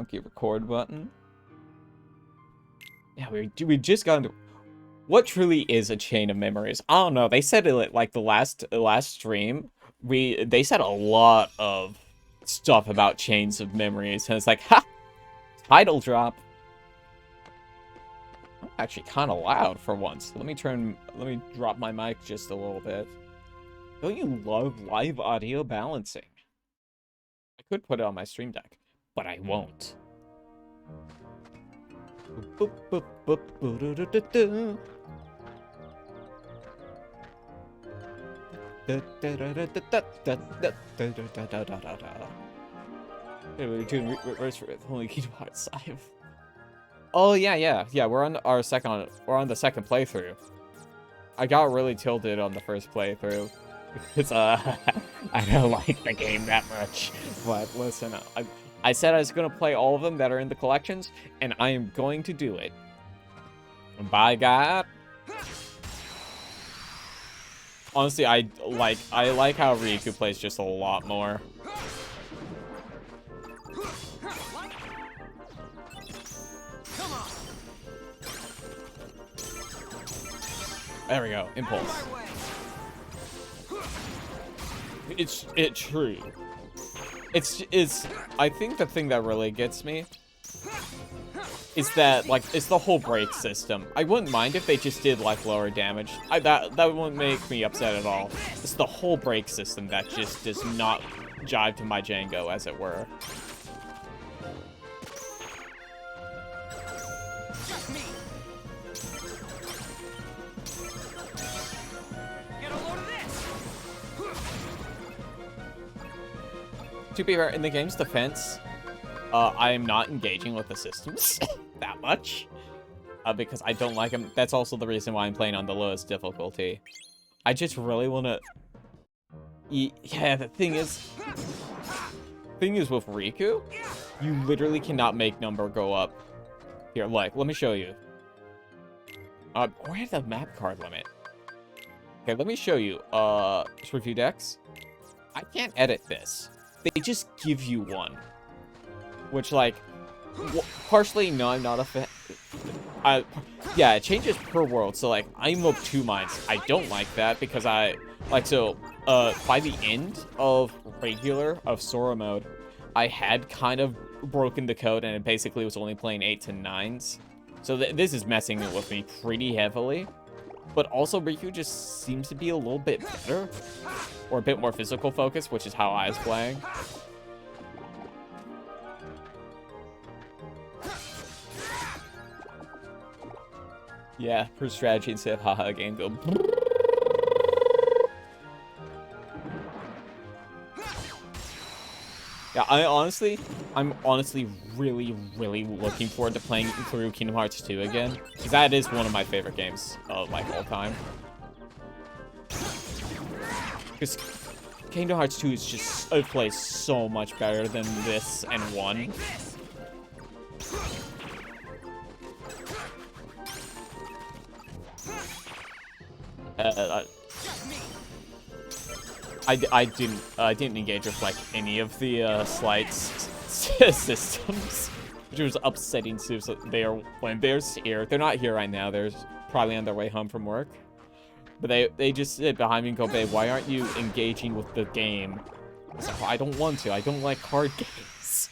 funky record button. Yeah, we just got into... What truly is a chain of memories? I don't know. They said it like the last stream. They said a lot of stuff about chains of memories, and it's like, ha! Title drop. I'm actually kind of loud for once. Let me drop my mic just a little bit. Don't you love live audio balancing? I could put it on my stream deck, but I won't. We're doing reverse with only Kingdom Hearts 5. Oh yeah. We're on the second playthrough. I got really tilted on the first playthrough because I don't like the game that much. But listen, I said I was gonna play all of them that are in the collections, and I am going to do it. By God. Honestly, I like how Riku plays just a lot more. There we go. Impulse. It's true. It's I think the thing that really gets me is that, like, it's the whole break system. I wouldn't mind if they just did, like, lower damage. That wouldn't make me upset at all. It's the whole break system that just does not jive to my Django, as it were. To be fair, in the game's defense, I am not engaging with the systems that much, because I don't like them. That's also the reason why I'm playing on the lowest difficulty. I just really want to... Yeah, the thing is with Riku, you literally cannot make number go up. Here, like, let me show you. Where's the map card limit? Okay, let me show you. Review decks. I can't edit this. They just give you one. Which, like, partially, no, I'm not a fan. Yeah, it changes per world, so, like, I'm of two minds. I don't like that, because by the end of Sora mode, I had kind of broken the code, and it basically was only playing 8 to 9s. So this is messing with me pretty heavily. But also, Riku just seems to be a little bit better, or a bit more physical focused, which is how I was playing. Yeah, for strategy instead of haha game go. Yeah, I'm honestly really looking forward to playing through Kingdom Hearts 2 again, because that is one of my favorite games of, like, all time. Because Kingdom Hearts 2 is just, it plays so much better than this and 1. I didn't engage with, like, any of the slides systems, which was upsetting. So when they're here, they're not here right now. They're probably on their way home from work. But they just sit behind me and go, "Babe, why aren't you engaging with the game?" I was like, well, I don't want to. I don't like card games.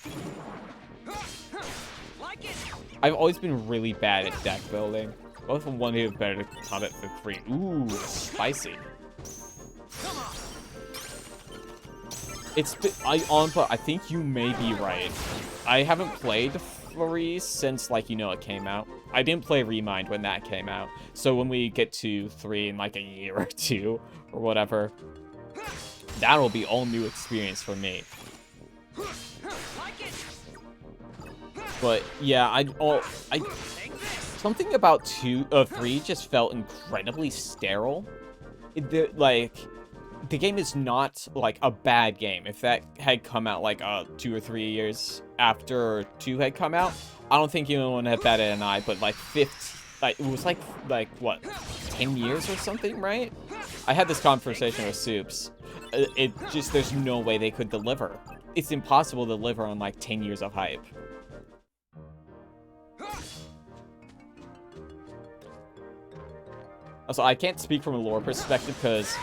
I've always been really bad at deck building. Both of them wanted to better combat for 3. Ooh, spicy. I think you may be right. I haven't played 3 since, like, it came out. I didn't play Remind when that came out. So when we get to 3 in, like, a year or 2, or whatever, that'll be all new experience for me. But, yeah, something about 3 just felt incredibly sterile. The game is not, like, a bad game. If that had come out, like, 2 or 3 years after 2 had come out, I don't think anyone would have batted an eye, but, like, 15... Like, it was, like, what, 10 years or something, right? I had this conversation with Soups. There's no way they could deliver. It's impossible to deliver on, like, 10 years of hype. Also, I can't speak from a lore perspective because,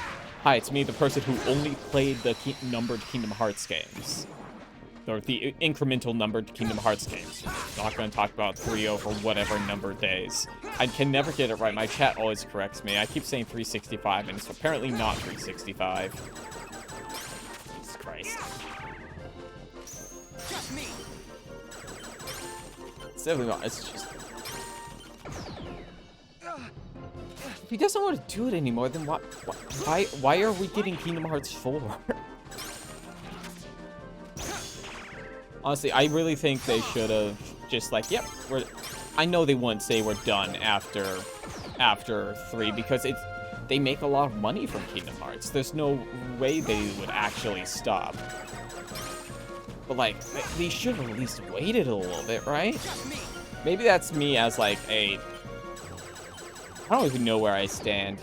hi, it's me, the person who only played the numbered Kingdom Hearts games. Or the incremental numbered Kingdom Hearts games. Not going to talk about 3 over whatever numbered days. I can never get it right. My chat always corrects me. I keep saying 365, and it's apparently not 365. Jesus Christ. It's definitely not. It's just... If he doesn't want to do it anymore, then why are we getting Kingdom Hearts 4? Honestly, I really think they should have just like, yep, I know they wouldn't say we're done after 3 because they make a lot of money from Kingdom Hearts. There's no way they would actually stop. But like, they should have at least waited a little bit, right? Maybe that's me as like I don't even know where I stand.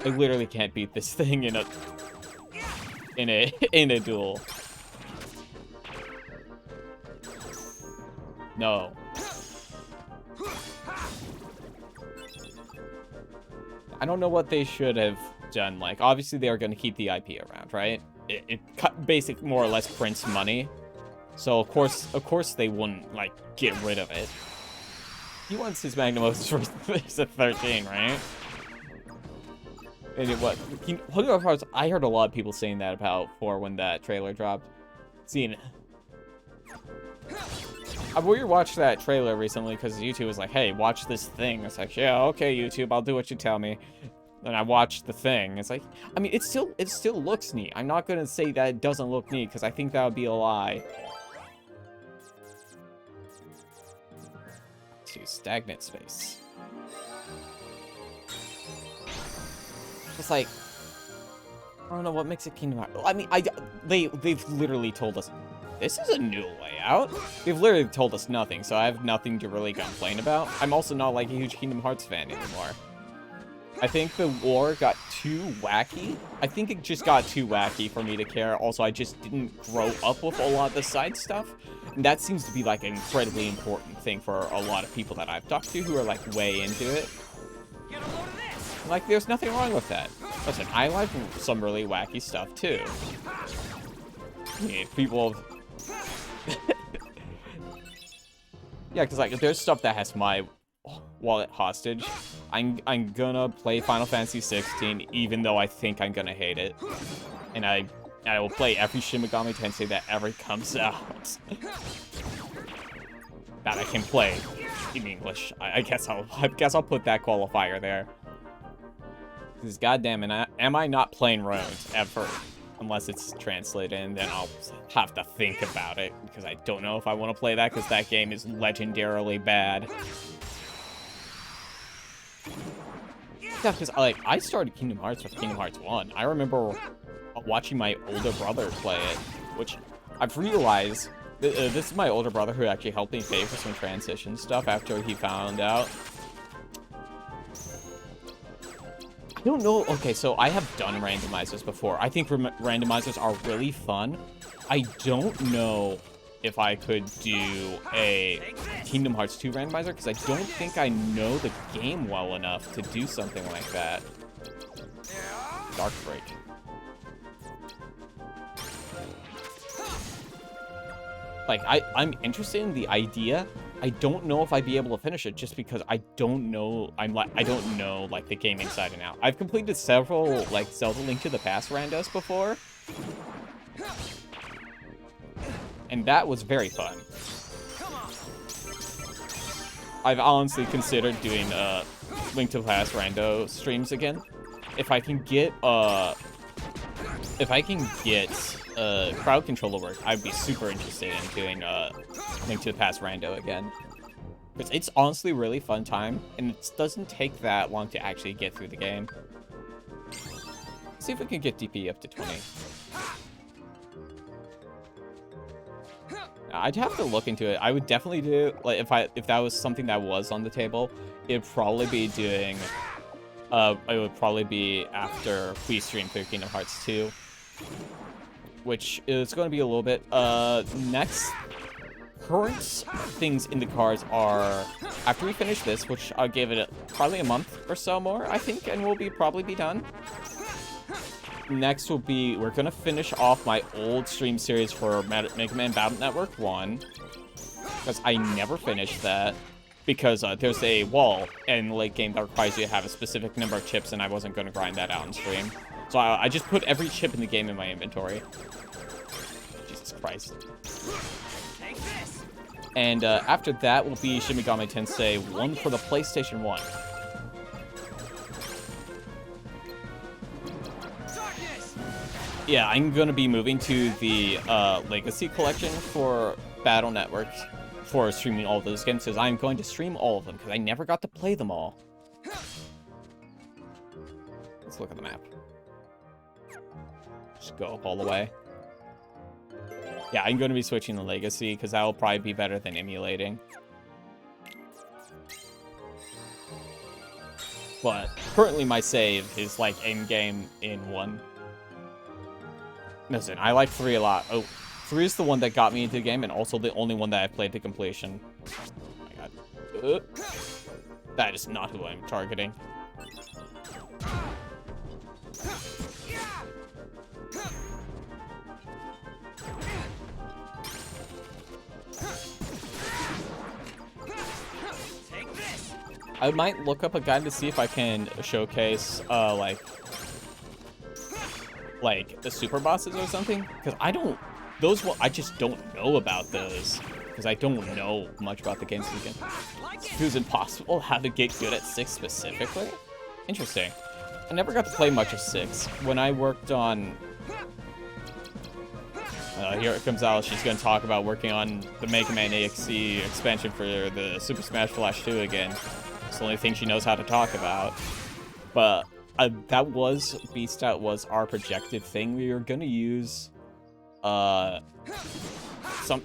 I literally can't beat this thing in a duel. No. I don't know what they should have done. Like, obviously they are going to keep the IP around, right? It cut basic more or less prints money. So of course they wouldn't like get rid of it. He wants his Magnumos for 13, right? And what? I heard a lot of people saying that about 4 when that trailer dropped. Seeing. I rewatched that trailer recently because YouTube was like, hey, watch this thing. It's like, yeah, okay, YouTube, I'll do what you tell me. And I watched the thing. It's like, I mean, it still looks neat. I'm not going to say that it doesn't look neat because I think that would be a lie. To stagnant space. It's like, I don't know what makes it Kingdom Hearts. I mean, they've literally told us, this is a new layout. They've literally told us nothing, so I have nothing to really complain about. I'm also not like a huge Kingdom Hearts fan anymore. I think the lore got too wacky. I think it just got too wacky for me to care. Also, I just didn't grow up with a lot of the side stuff. And that seems to be like an incredibly important thing for a lot of people that I've talked to who are like way into it. Like, there's nothing wrong with that. Listen, I like some really wacky stuff too. I mean, people have... Yeah, because like, there's stuff that has my wallet hostage. I'm gonna play Final Fantasy 16, even though I think I'm gonna hate it. And I will play every Shin Megami Tensei that ever comes out. That I can play in English. I guess I'll put that qualifier there. Because goddamn, am I not playing Rones ever? Unless it's translated, and then I'll have to think about it, because I don't know if I want to play that, because that game is legendarily bad. Yeah, because I started Kingdom Hearts with Kingdom Hearts 1. I remember watching my older brother play it, which I've realized, this is my older brother who actually helped me pay for some transition stuff after he found out. I don't know. Okay, so I have done randomizers before. I think randomizers are really fun. I don't know if I could do a Kingdom Hearts 2 randomizer, because I don't think I know the game well enough to do something like that. Dark Break. Like, I'm interested in the idea. I don't know if I'd be able to finish it just because I don't know. I don't know like the game inside and out. I've completed several like Zelda Link to the Past randos before, and that was very fun. I've honestly considered doing Link to the Past rando streams again. If I can get crowd control to work, I'd be super interested in doing Link to the Past rando again. Because it's honestly a really fun time, and it doesn't take that long to actually get through the game. Let's see if we can get DP up to 20. I'd have to look into it. I would definitely do, like, if that was something that was on the table, it'd probably be doing, it would probably be after we stream through Kingdom Hearts 2. Which is going to be a little bit, next current things in the cards are after we finish this, which I'll give it probably a month or so more, I think, and we'll probably be done. Next will be, we're going to finish off my old stream series for Mega Man Battle Network 1. Because I never finished that. Because there's a wall in late game that requires you to have a specific number of chips, and I wasn't going to grind that out in stream. So I just put every chip in the game in my inventory. Jesus Christ. And after that will be Shin Megami Tensei 1 for the PlayStation 1. Yeah, I'm going to be moving to the Legacy Collection for Battle Network for streaming all of those games, because I'm going to stream all of them, because I never got to play them all. Let's look at the map. Just go up all the way. Yeah, I'm going to be switching to Legacy, because that will probably be better than emulating. But currently my save is like in-game in 1. Listen, I like 3 a lot. Oh, 3 is the one that got me into the game, and also the only one that I played to completion. Oh my god. That is not who I'm targeting. I might look up a guide to see if I can showcase, like the super bosses or something, because I just don't know about those, because I don't know much about the games again. It was impossible how to get good at 6 specifically. Interesting. I never got to play much of 6. When I worked on... here it comes Alice. She's going to talk about working on the Mega Man EXE expansion for the Super Smash Bros. 2 again. It's the only thing she knows how to talk about. But that was... Beast Out was our projected thing. We were going to use...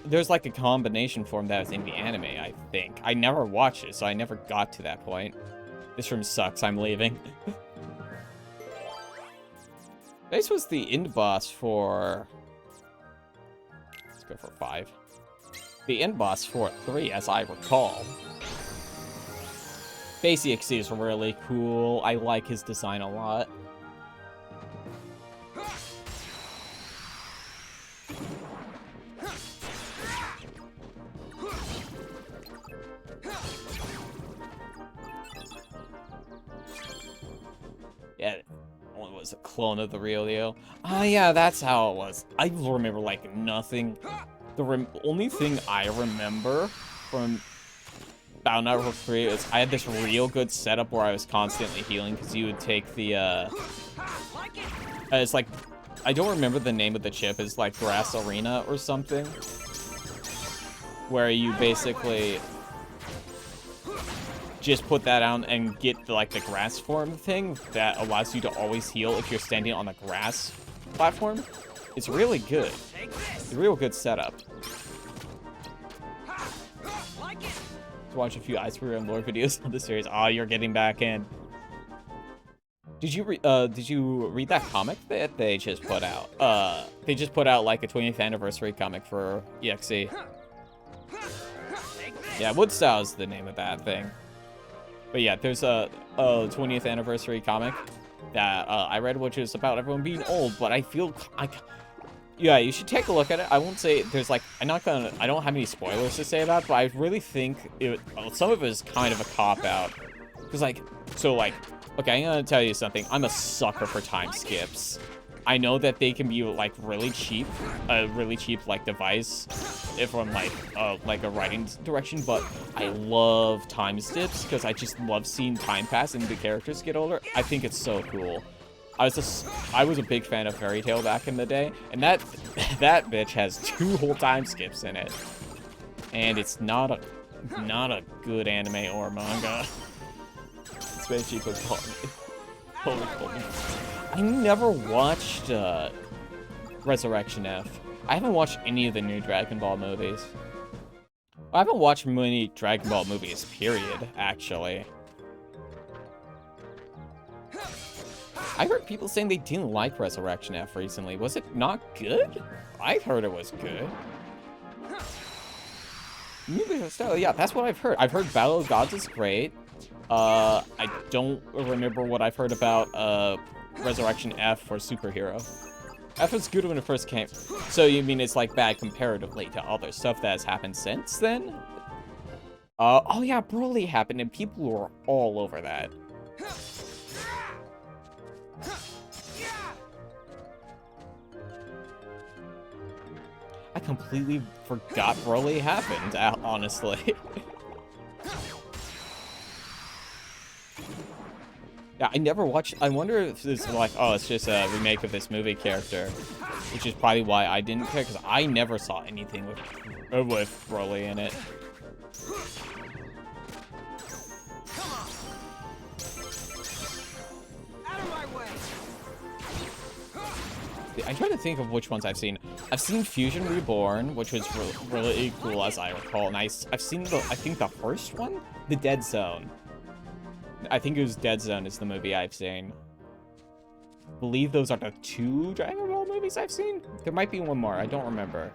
there's like a combination form that was in the anime, I think. I never watched it, so I never got to that point. This room sucks. I'm leaving. This was the end boss for... Let's go for 5. The end boss for 3, as I recall. Base EXE is really cool. I like his design a lot. Yeah, it was a clone of the real deal. Ah, yeah, that's how it was. I remember, like, nothing. The only thing I remember from Battle Network 3 is I had this real good setup where I was constantly healing, because you would take the, it's like, I don't remember the name of the chip. It's like Grass Arena or something, where you basically just put that on and get like the grass form thing that allows you to always heal if you're standing on the grass platform. It's really good. It's a real good setup. Watch a few Ice Warrior and Lore videos on the series. Ah, you're getting back in. Did you read that comic that they just put out? They just put out like a 20th anniversary comic for EXE. Yeah, Woodstow is the name of that thing. But yeah, there's a 20th anniversary comic that I read, which is about everyone being old. But I feel yeah, you should take a look at it. I won't say there's like, I don't have any spoilers to say about it, but I really think some of it is kind of a cop-out. Because like, okay, I'm gonna tell you something. I'm a sucker for time skips. I know that they can be like really cheap like device from like a writing direction, but I love time skips because I just love seeing time pass and the characters get older. I think it's so cool. I was a big fan of Fairy Tail back in the day, and that bitch has 2 whole time skips in it, and it's not a good anime or manga. Especially for Holy. I never watched Resurrection F. I haven't watched any of the new Dragon Ball movies. I haven't watched many Dragon Ball movies, period, actually. I heard people saying they didn't like Resurrection F recently. Was it not good? I heard it was good. Movie style, yeah, that's what I've heard. I've heard Battle of Gods is great. I don't remember what I've heard about Resurrection F or Superhero. F was good when it first came. So you mean it's like bad comparatively to other stuff that has happened since then? Oh yeah, Broly happened and people were all over that. I completely forgot Broly happened, honestly. Yeah, I never watched. I wonder if this is like, oh, it's just a remake of this movie character, which is probably why I didn't care, because I never saw anything with Broly in it. I'm trying to think of which ones I've seen. I've seen Fusion Reborn, which was really cool as I recall, and I've seen I think the first one, The Dead Zone. I think it was Dead Zone is the movie I've seen. I believe those are the 2 Dragon Ball movies I've seen. There might be one more. I don't remember.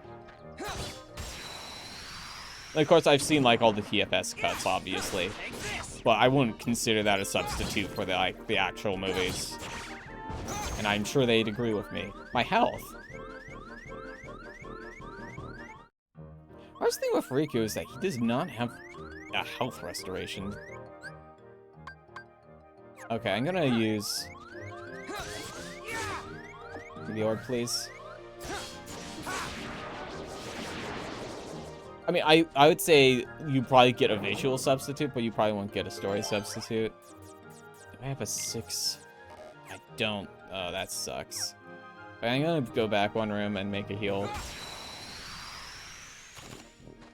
Of course, I've seen like all the TFS cuts, obviously, but I wouldn't consider that a substitute for the actual movies. And I'm sure they'd agree with me. My health. First thing with Riku is that he does not have a health restoration. Okay, I'm gonna use the orb, please. I mean, I would say you probably get a visual substitute, but you probably won't get a story substitute. Do I have a 6? I don't. Oh, that sucks. But I'm gonna go back one room and make a heal.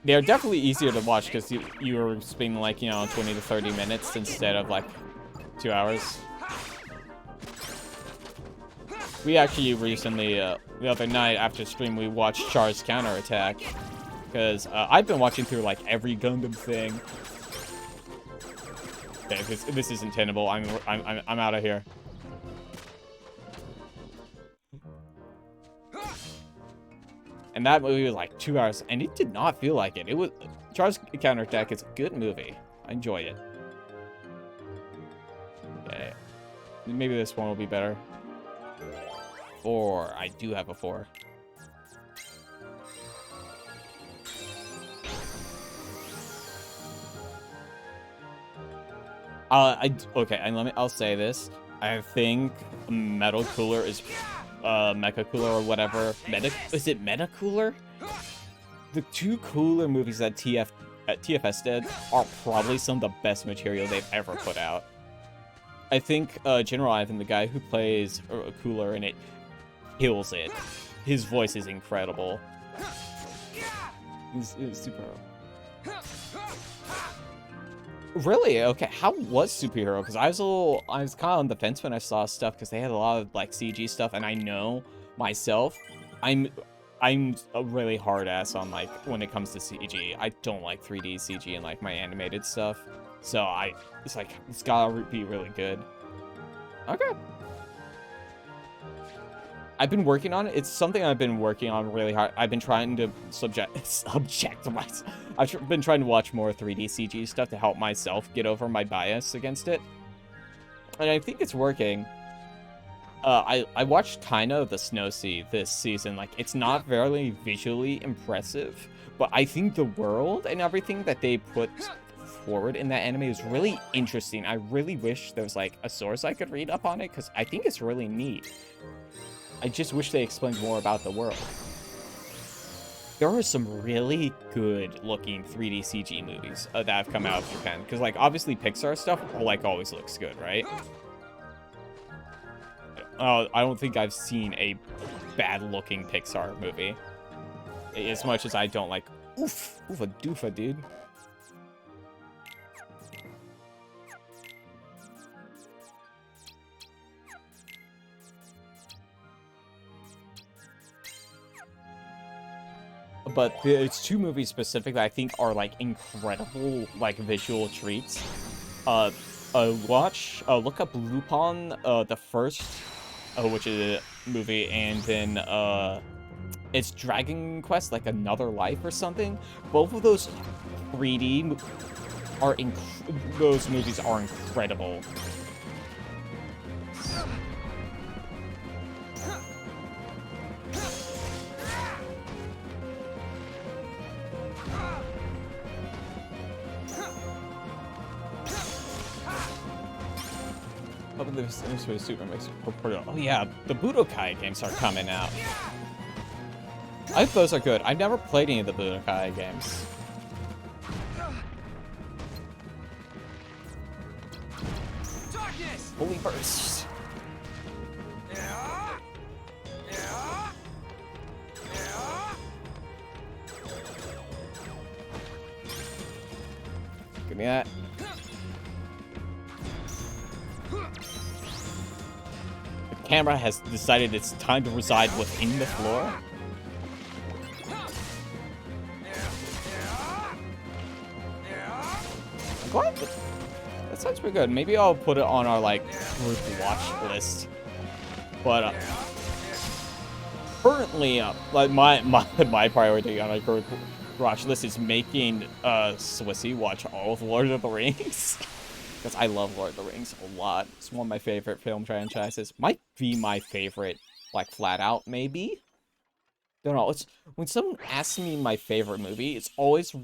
They're definitely easier to watch because you were spending like, you know, 20 to 30 minutes instead of like 2 hours. We actually recently, the other night after stream, we watched Char's Counterattack. Because I've been watching through like every Gundam thing. Okay, this isn't tenable. I'm out of here. And that movie was like 2 hours, and it did not feel like it. It was Char's Counterattack is a good movie. I enjoy it. Okay, maybe this one will be better. 4. I do have a 4. Okay, and I'll say this. I think Metal Cooler is Mecha Cooler or whatever. Is it Meta Cooler? The 2 Cooler movies that TFS did are probably some of the best material they've ever put out. I think General Ivan, the guy who plays Cooler in it, kills it. His voice is incredible. He's super. Really? Okay, how was Superhero? Because I was kind of on the fence when I saw stuff because they had a lot of like CG stuff, and I know myself, I'm a really hard ass on like when it comes to CG. I don't like 3D CG and like my animated stuff, so it's like it's gotta be really good. Okay. I've been working on it. It's something I've been working on really hard. I've been trying to subject myself. I've been trying to watch more 3D CG stuff to help myself get over my bias against it. And I think it's working. I watched kind of the Snow Sea this season. Like, it's not very visually impressive, but I think the world and everything that they put forward in that anime is really interesting. I really wish there was like a source I could read up on it, because I think it's really neat. I just wish they explained more about the world. There are some really good-looking 3D CG movies that have come out of Japan. Because, like, obviously Pixar stuff, like, always looks good, right? I don't think I've seen a bad-looking Pixar movie. As much as I don't like, oofa doofa, dude. But it's 2 movies specific that I think are like incredible, like visual treats. Look up Lupin, the first, which is a movie, and then it's Dragon Quest, like Another Life or something. Both of those 3D are those movies are incredible. Oh yeah, the Budokai games are coming out. I hope those are good. I've never played any of the Budokai games. Holy burst. Give me that. The camera has decided it's time to reside within the floor. What? That sounds pretty good. Maybe I'll put it on our, like, group watch list. But, currently, like, my priority on our group watch list is making, Swissy watch all of Lord of the Rings. Because I love Lord of the Rings a lot. It's one of my favorite film franchises. Might be my favorite, like, flat out, maybe? Don't know. It's, when someone asks me my favorite movie, it's always...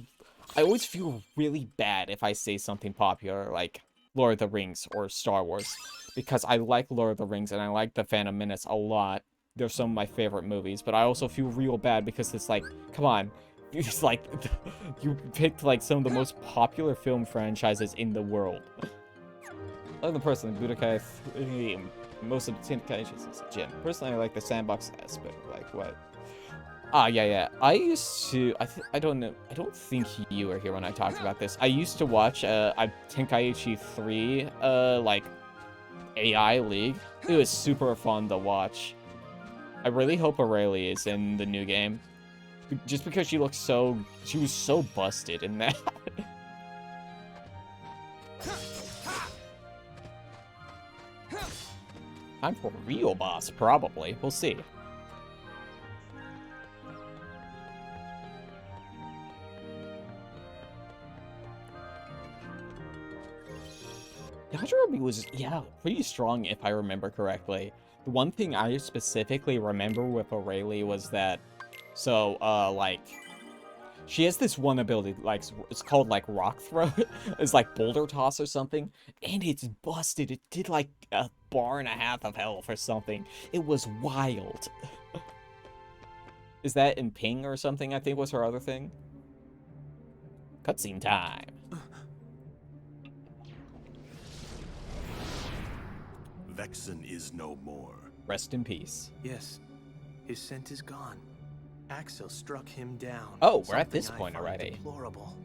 I always feel really bad if I say something popular like Lord of the Rings or Star Wars, because I like Lord of the Rings and I like The Phantom Menace a lot. They're some of my favorite movies, but I also feel real bad because it's like, come on, it's like, you picked like some of the most popular film franchises in the world. Other personally, Budokai 3, most of the Tenkaichis is a gym. Personally, I like the sandbox aspect, like what? Ah, yeah. I used to, I don't know, I don't think you were here when I talked about this. I used to watch, Tenkaichi 3, like, AI League. It was super fun to watch. I really hope Aurelie is in the new game. Just because she looks so, she was so busted in that. Time for a real boss, probably. We'll see. Yajirobe was, yeah, pretty strong if I remember correctly. The one thing I specifically remember with Aurelie was that, so, like, she has this one ability, like, it's called, like, Rock Throw. It's like Boulder Toss or something, and it's busted. It did, like, a bar and a half of health or something. It was wild. Is that in Ping or something, I think was her other thing? Cutscene time. Vexen is no more. Rest in peace. Yes, his scent is gone. Axel struck him down. Oh, we're at this point already. Deplorable.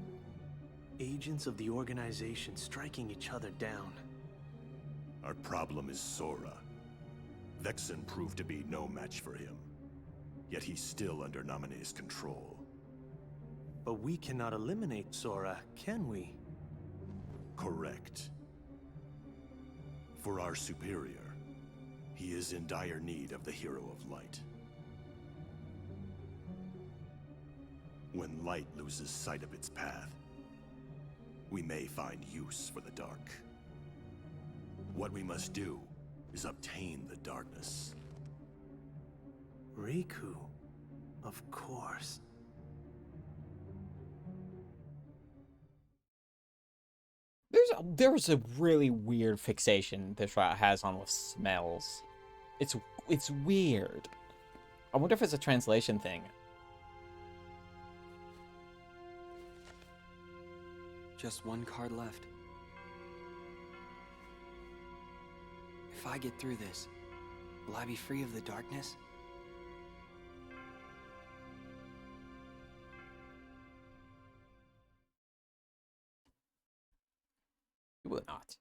Agents of the organization striking each other down. Our problem is Sora. Vexen proved to be no match for him. Yet he's still under Naminé's control. But we cannot eliminate Sora, can we? Correct. For our superior, he is in dire need of the Hero of Light. When light loses sight of its path, we may find use for the dark. What we must do is obtain the darkness. Riku, of course. There's a really weird fixation this route has on with smells. It's weird. I wonder if it's a translation thing. Just one card left. If I get through this, will I be free of the darkness? You will not.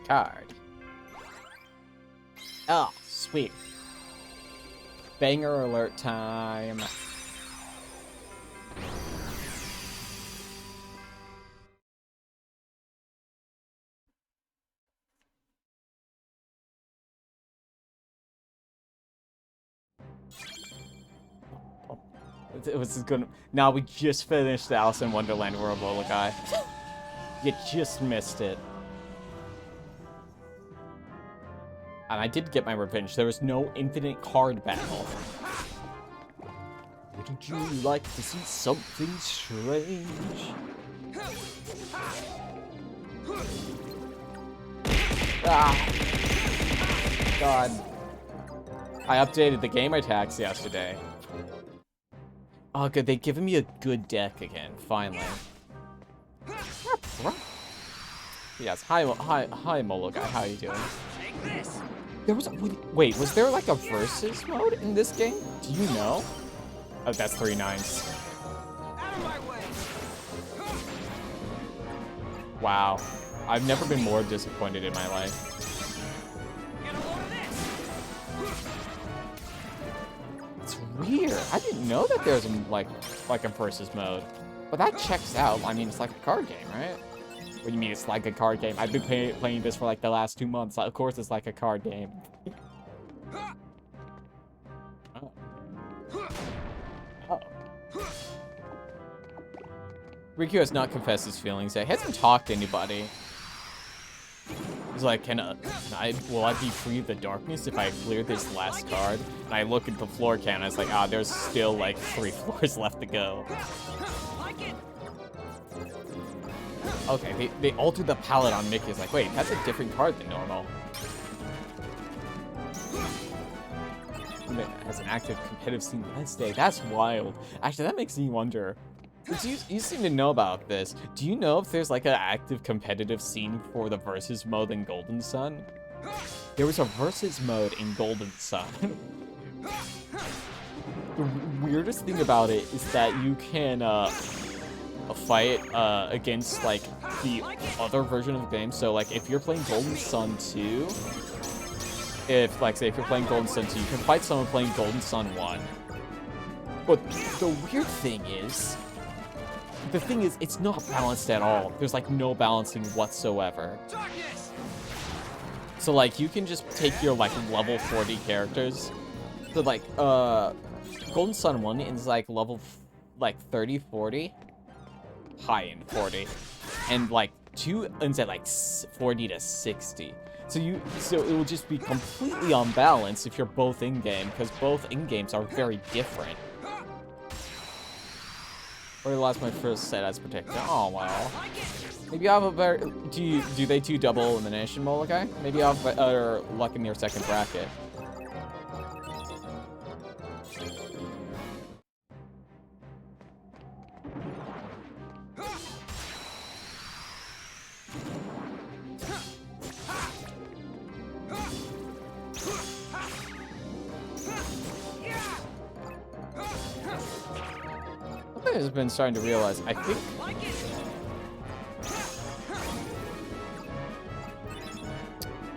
Card. Oh, sweet. Banger alert time. It was good. Now we just finished the Alice in Wonderland World, little guy. You just missed it. And I did get my revenge. There was no infinite card battle. Wouldn't you like to see something strange? Ah! God. I updated the gamer tags yesterday. Oh, good. They've given me a good deck again, finally. Yes, hi, Molo guy. How you doing? There was wait, was there like a versus mode in this game? Do you know? Oh, that's 3 9s. Wow, I've never been more disappointed in my life. It's weird. I didn't know that there's like a versus mode, but that checks out. I mean, it's like a card game, right? What do you mean it's like a card game? I've been playing this for like the last 2 months. Of course it's like a card game. Oh. Oh. Riku has not confessed his feelings yet. He hasn't talked to anybody. He's like, will I be free of the darkness if I clear this last card? And I look at the floor count and I was like, there's still like 3 floors left to go. Okay, they altered the palette on Mickey. It's like, wait, that's a different card than normal. It has an active competitive scene Wednesday. That's wild. Actually, that makes me wonder. You seem to know about this. Do you know if there's like an active competitive scene for the versus mode in Golden Sun? There was a versus mode in Golden Sun. The weirdest thing about it is that you can fight against like the other version of the game. So like if you're playing Golden Sun 2, if you're playing Golden Sun 2, you can fight someone playing Golden Sun 1. But the weird thing is, it's not balanced at all. There's like no balancing whatsoever. So like you can just take your like level 40 characters. So like Golden Sun 1 is like level 30, 40. High-end 40. And like 2 ends at like 40 to 60. So it will just be completely unbalanced if you're both in-game, because both in-games are very different. Already lost my first set as protector. Oh well. Maybe I'll have a better. Do they do double elimination, Molokai? Maybe I'll have better luck in your second bracket. I've been starting to realize, I think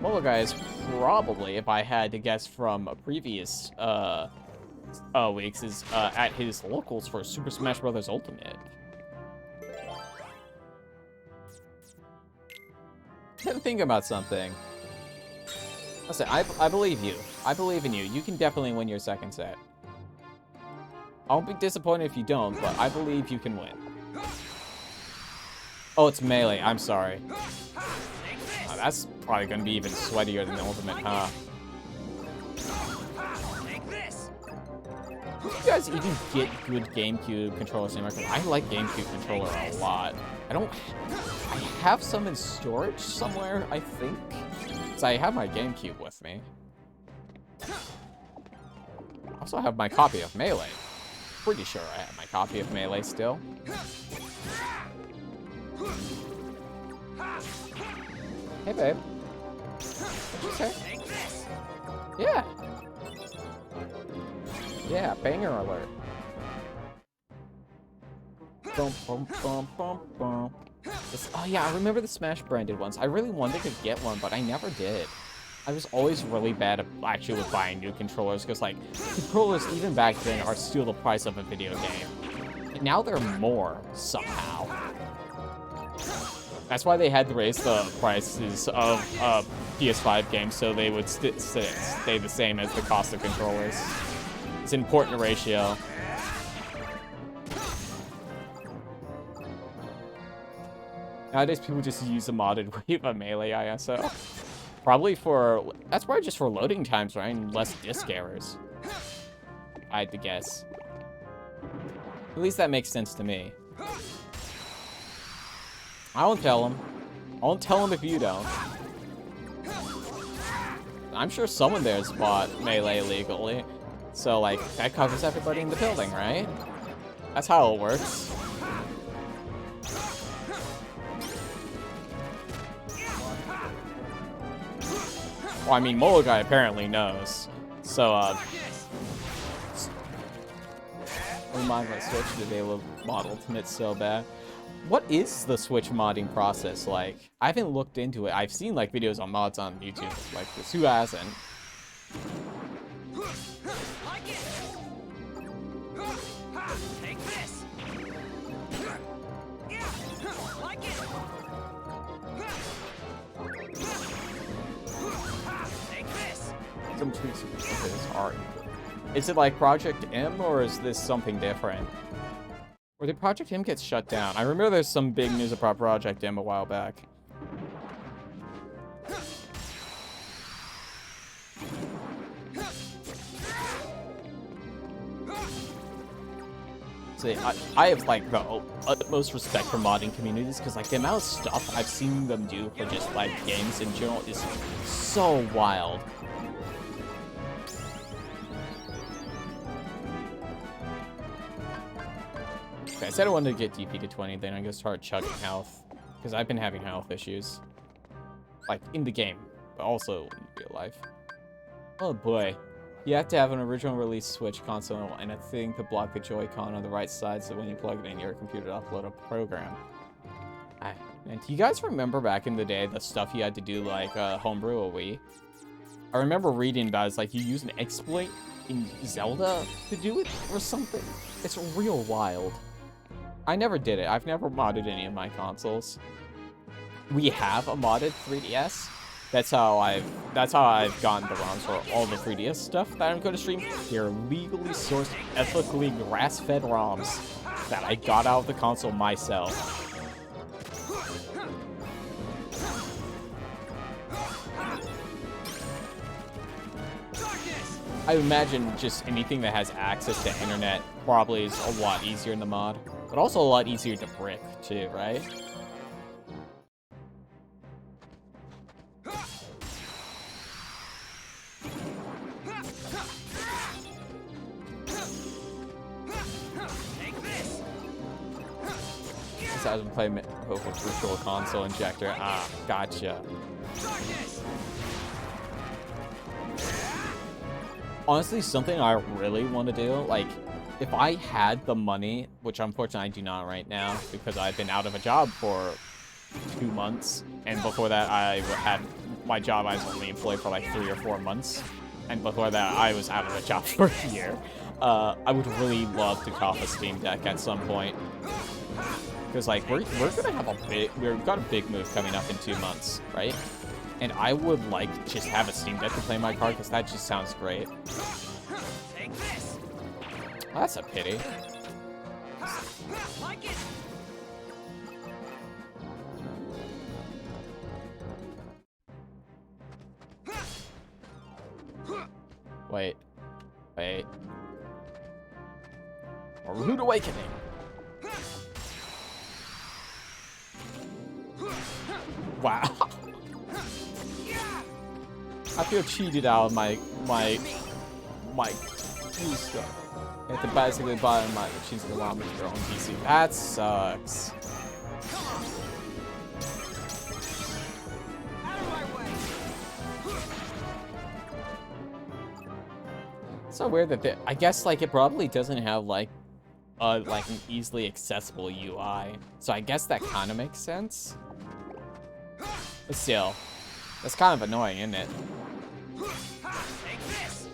Molokai is probably, if I had to guess from previous weeks, is at his locals for Super Smash Bros. Ultimate. Think about something. Listen, I believe you. I believe in you. You can definitely win your second set. I won't be disappointed if you don't, but I believe you can win. Oh, it's melee. I'm sorry. Oh, that's probably going to be even sweatier than the ultimate, huh? Do you guys even get good GameCube controllers anymore? I like GameCube controller a lot. I have some in storage somewhere, I think. So I have my GameCube with me. I also have my copy of Melee. Pretty sure I have my copy of Melee still. Hey, babe. What'd you say? Yeah. Yeah, banger alert. Bum, bum, bum, bum, bum. Oh yeah, I remember the Smash branded ones. I really wanted to get one, but I never did. I was always really bad at actually with buying new controllers, because, like, controllers, even back then, are still the price of a video game. And now they're more, somehow. That's why they had to raise the prices of PS5 games, so they would stay the same as the cost of controllers. It's an important ratio. Nowadays, people just use a modded wave of melee ISO. Probably that's probably just for loading times, right? And less disk errors. I had to guess. At least that makes sense to me. I won't tell him. I won't tell him if you don't. I'm sure someone there's bought melee legally. So, like, that covers everybody in the building, right? That's how it works. Well, I mean, Mole Guy apparently knows. So, remind my Switch today will mod Ultimate so bad. What is the Switch modding process like? I haven't looked into it. I've seen, like, videos on mods on YouTube. Like, this, who hasn't? Some tweaks of his art. Is it like Project M, or is this something different? Or did Project M get shut down? I remember there's some big news about Project M a while back. See, I have, like, the utmost respect for modding communities, because, like, the amount of stuff I've seen them do for just, like, games in general is so wild. Okay, I said I wanted to get DP to 20, then I'm gonna start chugging health, because I've been having health issues. Like, in the game, but also in real life. Oh boy. You have to have an original release Switch console and a thing to block the Joy-Con on the right side so when you plug it in your computer to upload a program. And do you guys remember back in the day the stuff you had to do, like homebrew a Wii? I remember reading about it. It's like you use an exploit in Zelda to do it or something. It's real wild. I never did it. I've never modded any of my consoles. We have a modded 3DS. That's how I've gotten the ROMs for all the 3DS stuff that I'm going to stream. They're legally sourced, ethically grass-fed ROMs that I got out of the console myself. I imagine just anything that has access to internet probably is a lot easier in the mod, but also a lot easier to brick too, right? I was playing Boco Virtual Console Injector. Ah, gotcha. Honestly, something I really want to do, like, if I had the money, which unfortunately I do not right now, because I've been out of a job for 2 months, and before that I had my job, I was only employed for like 3 or 4 months, and before that I was out of a job for a year. I would really love to cop a Steam Deck at some point. Because, like, we're gonna have we've got a big move coming up in 2 months, right? And I would like to just have a Steam Deck to play my card, because that just sounds great. Well, that's a pity. Wait. A rude awakening. Wow. I feel cheated out of my new stuff. You have to basically buy my machines to allow me to your own PC. That sucks. It's so weird that I guess, like, it probably doesn't have like an easily accessible UI. So I guess that kind of makes sense. But still, that's kind of annoying, isn't it? Take this.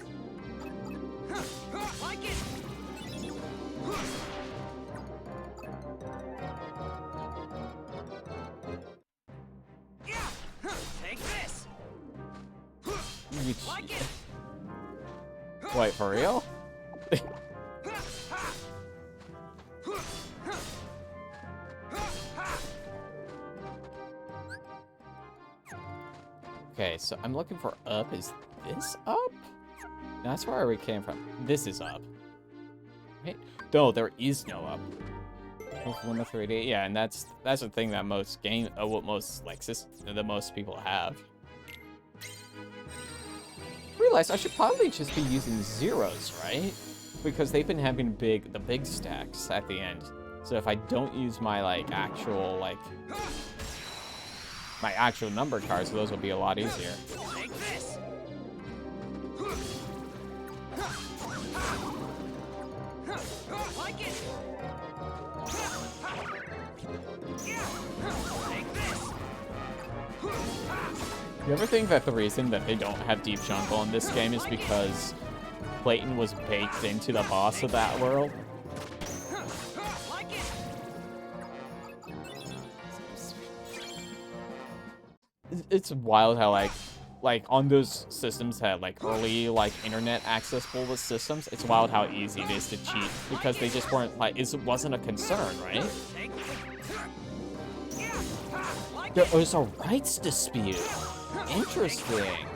Like it. Yeah. Take this. Like it. Wait, for real? Okay, so I'm looking for up. Is this up? No, that's where we came from. This is up. Right? No, there is no up. One of 3D. Yeah, and that's the thing that most what most like that most people have. Realize I should probably just be using zeros, right? Because they've been having the big stacks at the end. So if I don't use my my actual number cards, those will be a lot easier. Take this. Like it. Yeah. Take this. You ever think that the reason that they don't have Deep Jungle in this game is because Clayton was baked into the boss of that world? Like it. It's wild how like on those systems that like early internet accessible systems, it's wild how easy it is to cheat because they just weren't it wasn't a concern, right? There was a rights dispute. Interesting.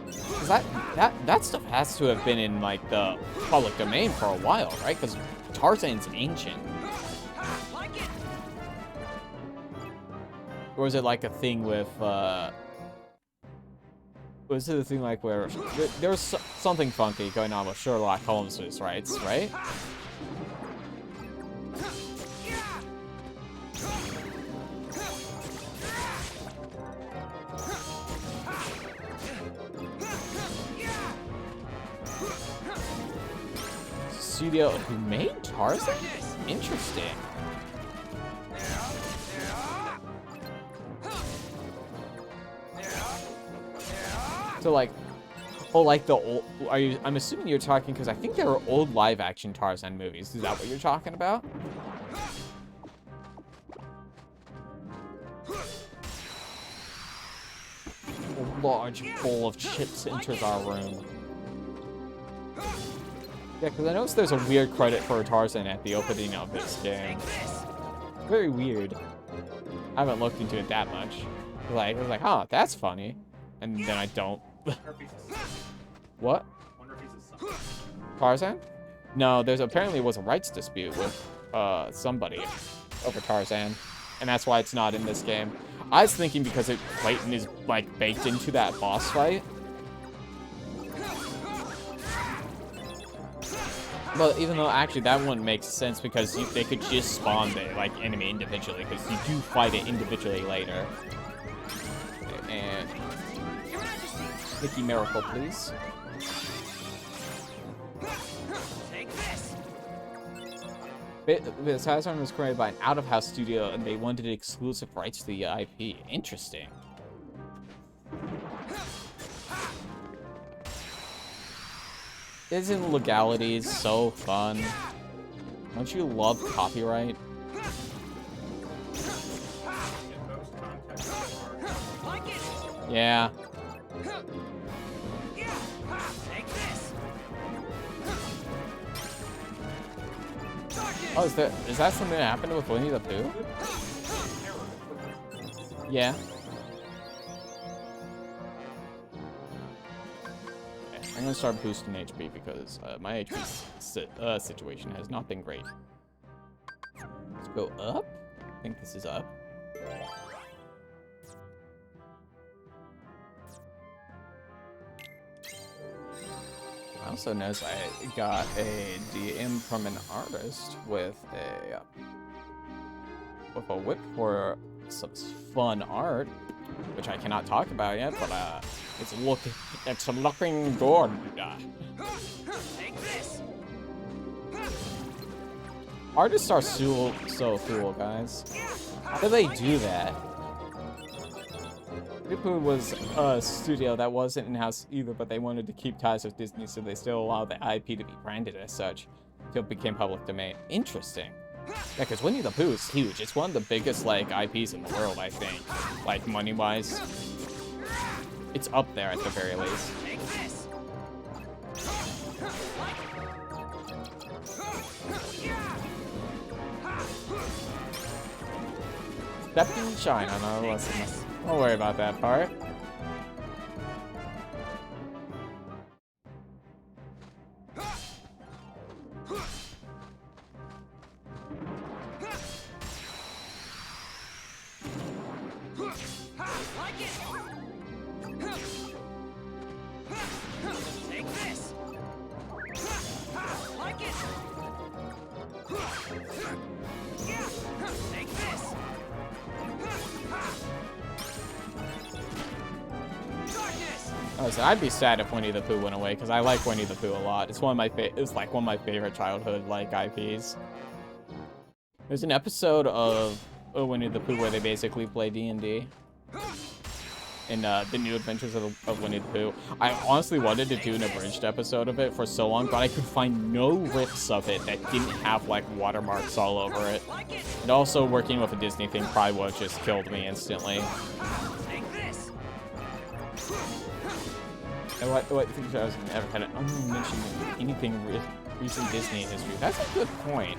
'Cause that stuff has to have been in the public domain for a while, right? Because Tarzan's ancient. Or was it a thing with was it a thing where there was something funky going on with Sherlock Holmes' rights, right? Studio who made Tarzan? Interesting. So the old, I'm assuming you're talking, because I think there were old live-action Tarzan movies. Is that what you're talking about? A large bowl of chips enters our room. Yeah, because I noticed there's a weird credit for Tarzan at the opening of this game. Very weird. I haven't looked into it that much. I was like, huh, that's funny. And then I don't. What? Tarzan? No, there's apparently was a rights dispute with somebody over Tarzan, and that's why it's not in this game. I was thinking because Clayton is baked into that boss fight. But even though actually that wouldn't make sense because they could just spawn the enemy individually because you do fight it individually later. And Mickey Miracle, please. Take this. The Tarzan was created by an out-of-house studio, and they wanted exclusive rights to the IP. Interesting. Isn't legalities so fun? Don't you love copyright? Yeah. Oh, is that something that happened with Winnie the Pooh? Yeah. Okay, I'm gonna start boosting HP because my HP situation has not been great. Let's go up. I think this is up. I also noticed I got a DM from an artist with a whip for some fun art, which I cannot talk about yet, but it's looking good. Artists are so cool, guys. How do they do that? Winnie the Pooh was a studio that wasn't in-house either, but they wanted to keep ties with Disney, so they still allowed the IP to be branded as such until it became public domain. Interesting. Yeah, because Winnie the Pooh is huge. It's one of the biggest, like, IPs in the world, I think. Like, money-wise. It's up there at the very least. Step and shine on our lesson. Don't worry about that part. Listen, I'd be sad if Winnie the Pooh went away because I like Winnie the Pooh a lot. It's one of my it's like one of my favorite childhood like IPs. There's an episode of Winnie the Pooh where they basically play D&D in the New Adventures of Winnie the Pooh. I honestly wanted to do an abridged episode of it for so long, but I could find no rips of it that didn't have like watermarks all over it. And also working with a Disney thing probably would have just killed me instantly. What things I was never kind of mentioned anything recent Disney history. That's a good point.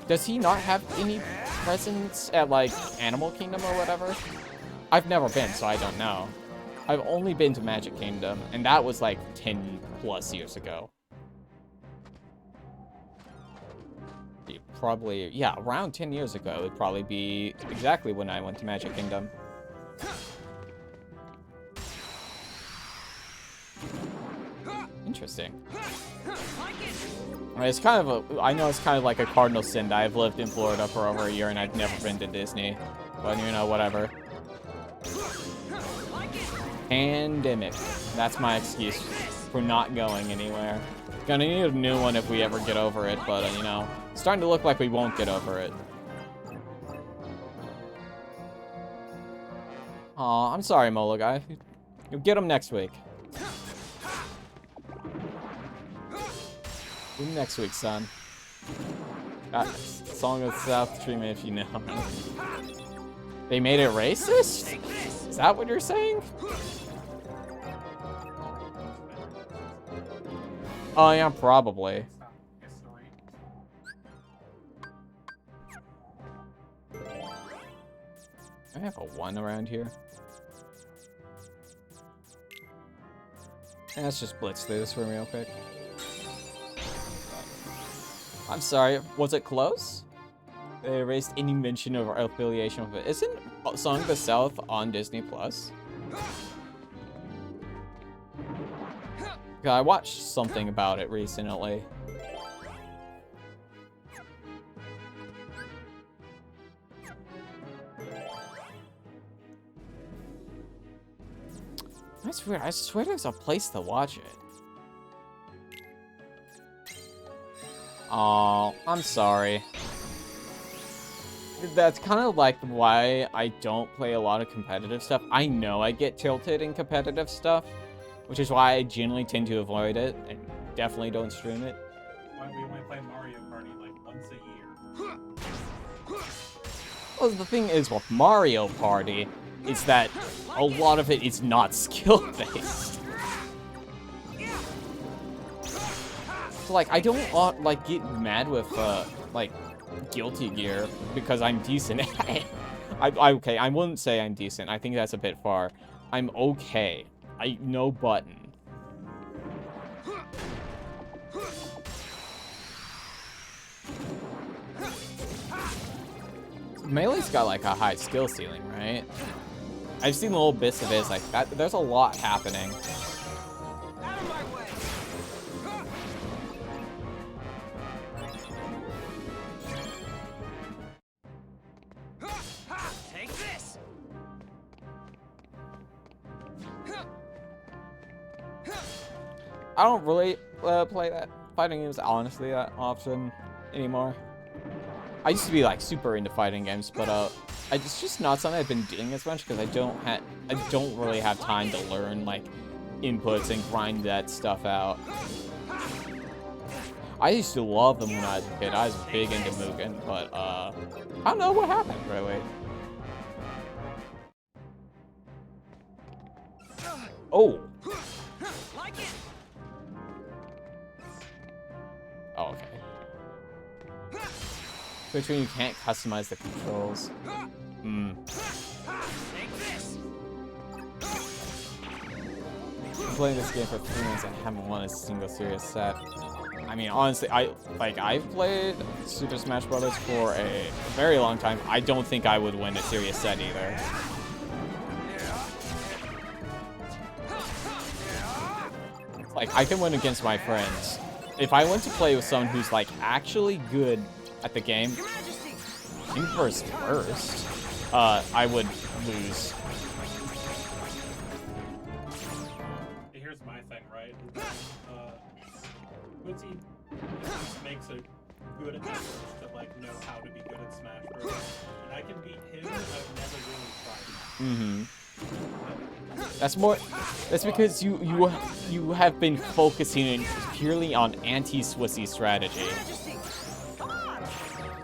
Does he not have any presence at like Animal Kingdom or whatever? I've never been, so I don't know. I've only been to Magic Kingdom, and that was like 10 plus years ago. Probably, yeah, around 10 years ago would probably be exactly when I went to Magic Kingdom. Interesting. It's kind of a, I know it's kind of like a cardinal sin that I've lived in Florida for over a year and I've never been to Disney. But, you know, whatever. Pandemic. That's my excuse for not going anywhere. Gonna need a new one if we ever get over it, but, you know, it's starting to look like we won't get over it. Aw, I'm sorry, Mola guy. You'll get him next week. Next week, son. Song of the South, treat me if you know. They made it racist? Is that what you're saying? Oh yeah, probably. I have a 1 around here. Let's just blitz through this for me real quick. I'm sorry, was it close? They erased any mention of our affiliation with it. Isn't Song of the South on Disney Plus? I watched something about it recently. That's weird. I swear there's a place to watch it. Oh, I'm sorry. That's kind of like why I don't play a lot of competitive stuff. I know I get tilted in competitive stuff, which is why I generally tend to avoid it and definitely don't stream it. Why we only play Mario Party like once a year? Well, the thing is with Mario Party is that a lot of it is not skill-based. So, like, I don't want, like, get mad with, like, Guilty Gear because I'm decent at it. Okay, I wouldn't say I'm decent. I think that's a bit far. I'm okay. I know button. Melee's got, like, a high skill ceiling, right? I've seen little bits of it. It's like, that. There's a lot happening. I don't really play that fighting games, honestly, that often anymore. I used to be, like, super into fighting games, but, It's just not something I've been doing as much because I don't really have time to learn like inputs and grind that stuff out. I used to love them when I was a kid. I was big into Mugen, but I don't know what happened really. Oh. Oh, okay. Which means you can't customize the controls. Hmm. I'm playing this game for 3 months and haven't won a single serious set. I mean, honestly, I've played Super Smash Bros. For a very long time. I don't think I would win a serious set either. Like, I can win against my friends. If I went to play with someone who's, like, actually good at the game, in first, I would lose. Here's my thing, right? Quincy makes a good effort to, like, know how to be good at Smash Bros. And I can beat him, and I've never really tried that. Mm-hmm. That's because you have been focusing purely on anti-Swissy strategy.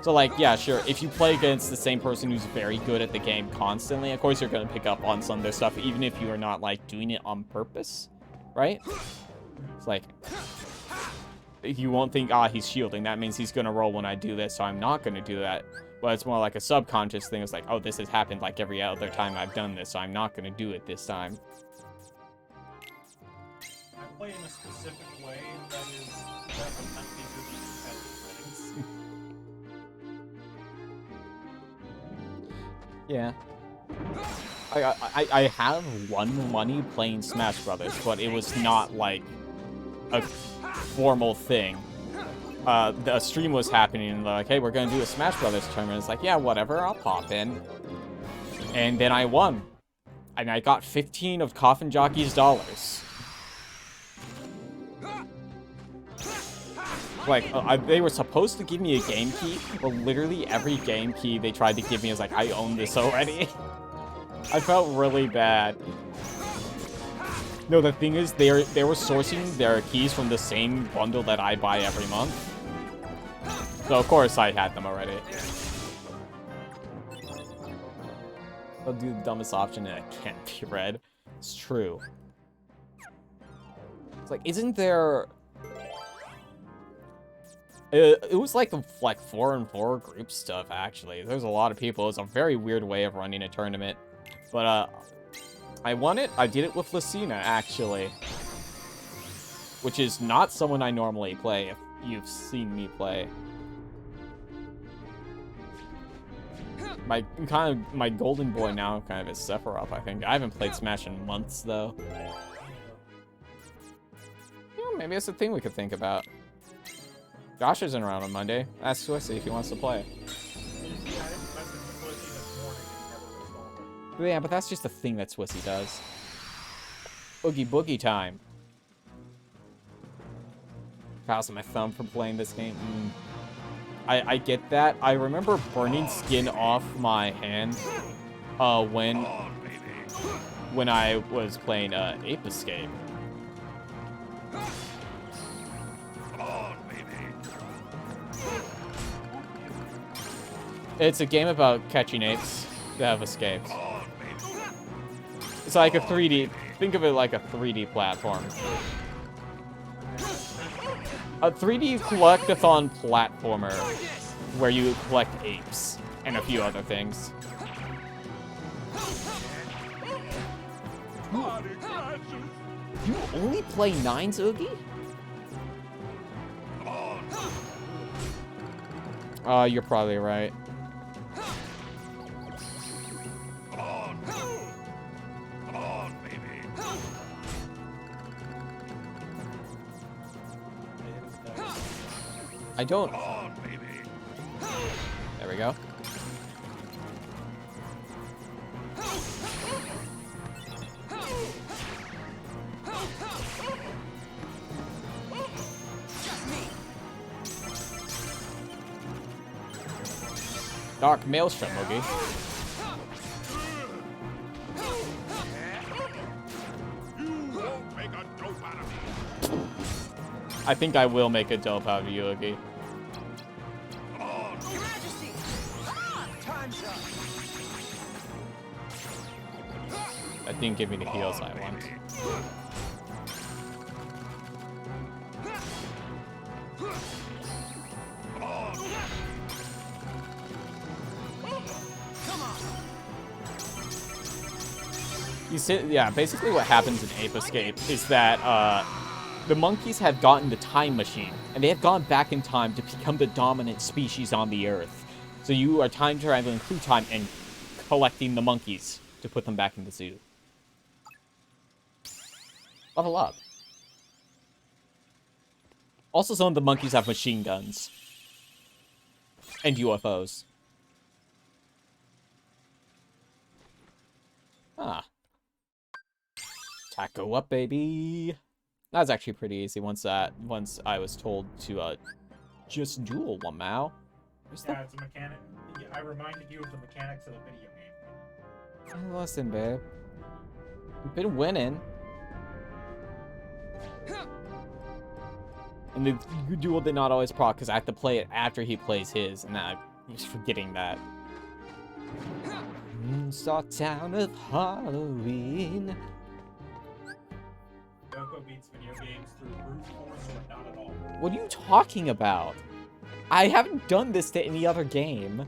So like, yeah, sure, if you play against the same person who's very good at the game constantly, of course you're gonna pick up on some of their stuff, even if you are not like doing it on purpose, right? It's like, you won't think, he's shielding, that means he's gonna roll when I do this, so I'm not gonna do that. But it's more like a subconscious thing. It's like, oh, this has happened like every other time I've done this, so I'm not going to do it this time. I play in a specific way that will not be good at competitive Yeah. I have won money playing Smash Brothers, but it was not like a formal thing. The stream was happening, and they're like, hey, we're gonna do a Smash Brothers tournament. It's like, yeah, whatever, I'll pop in. And then I won. And I got 15 of Coffin Jockey's dollars. Like, they were supposed to give me a game key, but literally every game key they tried to give me is like, I own this already. I felt really bad. No, the thing is, they were sourcing their keys from the same bundle that I buy every month. So, of course, I had them already. I'll do the dumbest option and it can't be read. It's true. It's like, isn't there... It was like the 4-on-4 group stuff, actually. There's a lot of people. It's a very weird way of running a tournament. But, I won it. I did it with Lucina, actually. Which is not someone I normally play, if you've seen me play. My golden boy now kind of is Sephiroth, I think. I haven't played Smash in months, though. Yeah, maybe it's a thing we could think about. Josh isn't around on Monday. Ask Swissy if he wants to play. Yeah, but that's just a thing that Swissy does. Oogie boogie time. Pausing my thumb from playing this game. I get that. I remember burning skin off my hand when I was playing Ape Escape. It's a game about catching apes that have escaped. It's like a 3D... Think of it like a 3D platform. A 3D collectathon platformer where you collect apes and a few other things. You only play 9s, Oogie? You're probably right. I don't. There we go. Dark Maelstrom, Oogie. I think I will make a dope out of Yugi. Majesty! Time's up. That didn't give me the heals I want. You see, yeah, basically what happens in Ape Escape is that the monkeys have gotten the time machine, and they have gone back in time to become the dominant species on the Earth. So you are time traveling through time and collecting the monkeys to put them back in the zoo. Level up. Also, some of the monkeys have machine guns. And UFOs. Ah. Taco up, baby. That was actually pretty easy once I was told to just duel one Mao. Yeah, it's a mechanic. I reminded you of the mechanics of the video game. Listen, babe. You've been winning. And the duel did not always proc, because I have to play it after he plays his, and I was forgetting that. Moonstar Town of Halloween. Boco beats video games through brute force or not at all. What are you talking about? I haven't done this to any other game.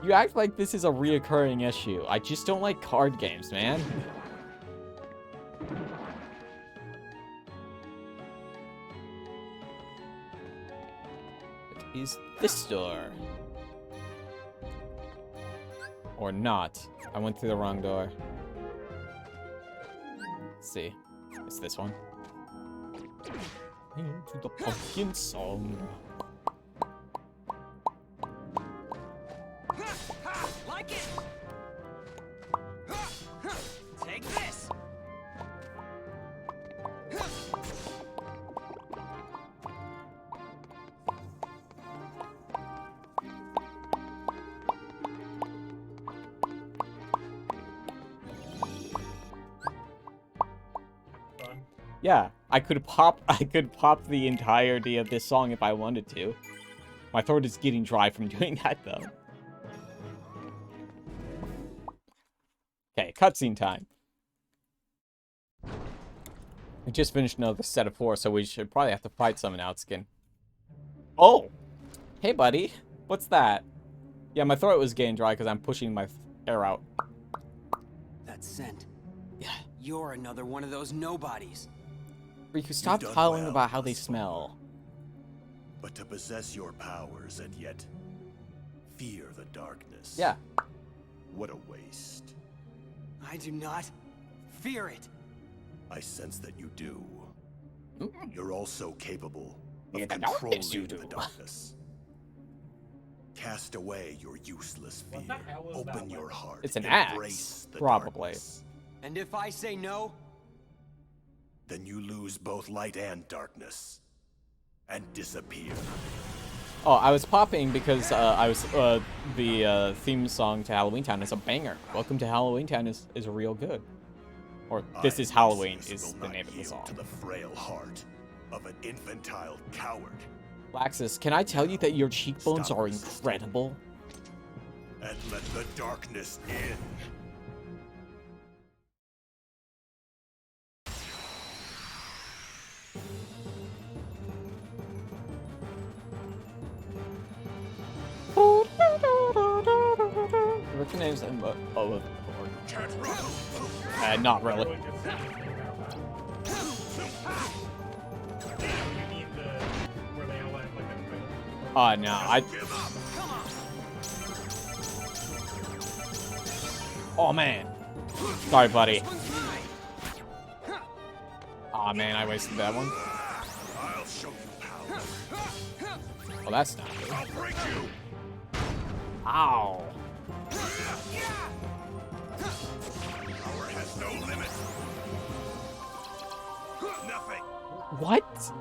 You act like this is a reoccurring issue. I just don't like card games, man. It is this door. Or not. I went through the wrong door. Let's see. It's this one. Into the pumpkin song. Like it. Take this. Fun. Yeah, I could pop the entirety of this song if I wanted to. My throat is getting dry from doing that though. Okay, cutscene time. We just finished another set of 4, so we should probably have to fight someone out, Skin. Oh! Hey, buddy. What's that? Yeah, my throat was getting dry because I'm pushing my air out. That scent. Yeah. You're another one of those nobodies. Riku, stop done hollering well about how they thus far. smell. But to possess your powers and yet fear the darkness. Yeah. What a waste. I do not fear it. I sense that you do. Mm. You're also capable of In the controlling darkness you the do. darkness. Cast away your useless fear. What the hell is Open that your weapon? heart. It's an Embrace axe, the probably. darkness. And if I say no, Then you lose both light and darkness. And disappear. Oh, I was popping because the theme song to Halloween Town is a banger. Welcome to Halloween Town is real good. Or This Is Halloween is the name of the song. To the frail heart of an infantile coward. Laxus, can I tell you that your cheekbones Stop are resisting. incredible? And let the darkness in. What's your name's oh, Can't run. not really. Really good sound. You mean the where they all have like a No, I. Give up. Oh man. Sorry, buddy. Aw man, I wasted that one. I'll show you power. Well, that's not good. I'll break you. Ow. Power has no limit. Nothing. What?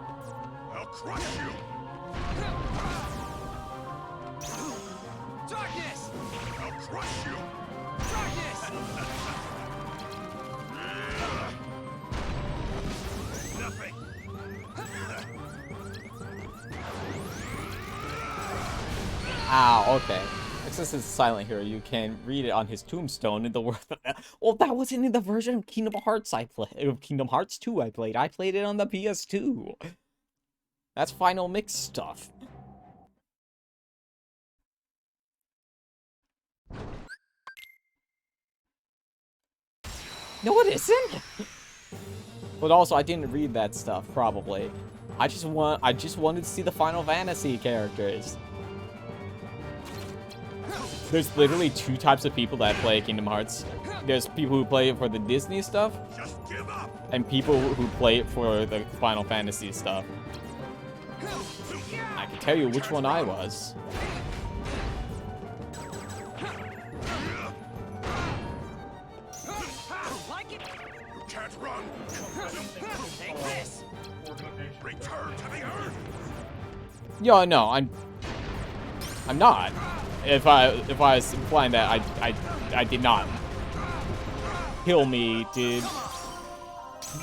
I'll crush you. Darkness. I'll crush you. Darkness. Ow, okay. Since it's Silent Hero, you can read it on his tombstone in the world. Well, that wasn't in the version of Kingdom Hearts I played. Of Kingdom Hearts 2 I played. I played it on the PS2. That's Final Mix stuff. No, it isn't. But also, I didn't read that stuff. Probably. I just wanted to see the Final Fantasy characters. There's literally two types of people that play Kingdom Hearts. There's people who play it for the Disney stuff, and people who play it for the Final Fantasy stuff. I can tell you which one I was. Like it? You can't run. Take this. Return to the earth. Yo, no, I'm not. If I was implying that, I did not. Kill me, dude.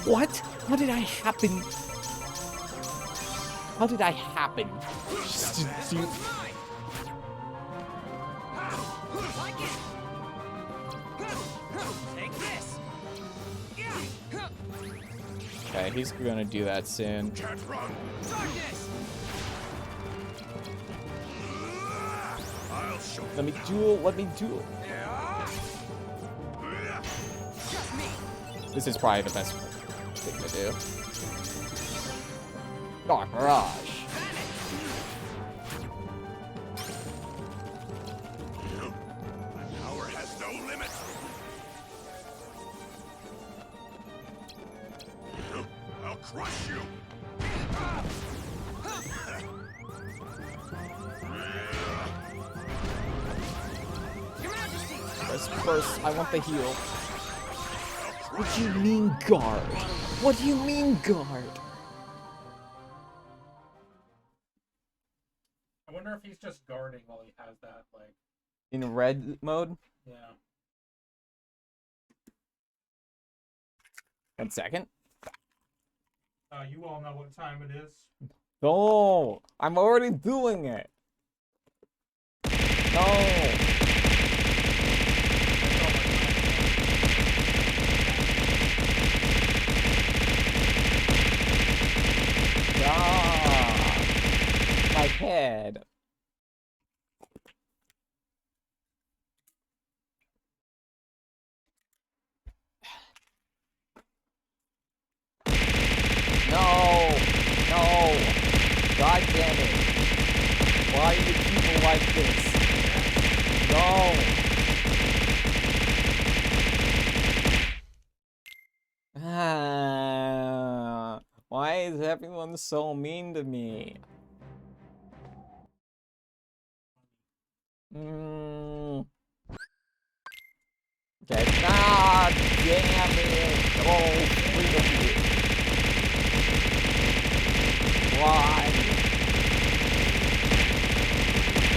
What? How did I happen? How did I happen? Like it? Take this. Okay, he's gonna do that soon. Can't run. Darkness. I'll show Let me duel. Let me duel. Just me. This is probably the best thing to do. Dark Mirage. My power has no limit. I'll crush you. Your Majesty. First, I want the heal. What do you mean, guard? What do you mean, guard? I wonder if he's just guarding while he has that, like, In red mode? yeah. 1 second. You all know what time it is. No, I'm already doing it. No. Ah, my head. No, no, God damn it. Why are you people like this? No. Ah, why is everyone so mean to me? Okay, God damn it. Oh, freedom. Why?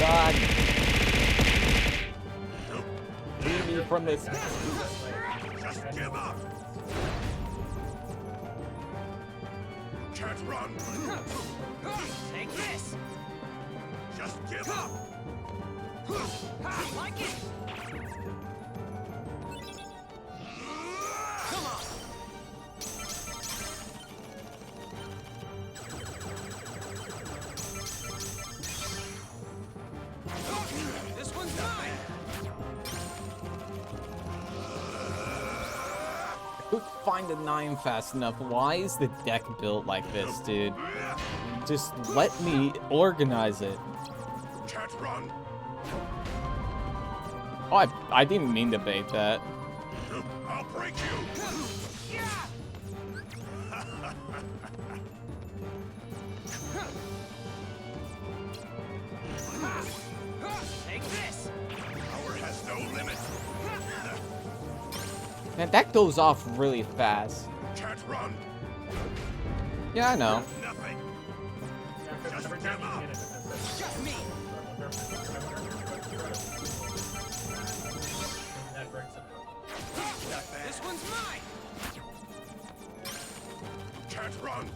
God. Leave me from this. Just give up. Can't run. Take this. Just give up. Like it? Come on. This one's mine. Couldn't find a 9 fast enough. Why is the deck built like this, dude? Just let me organize it. Can't run. Oh, I didn't mean to bait that. I'll break you. Yeah. Take this. Power has no limit. Man, that goes off really fast. Can't run. Yeah, I know. Nothing. Just Just give up. Just me. That breaks it. This one's mine. Can't run.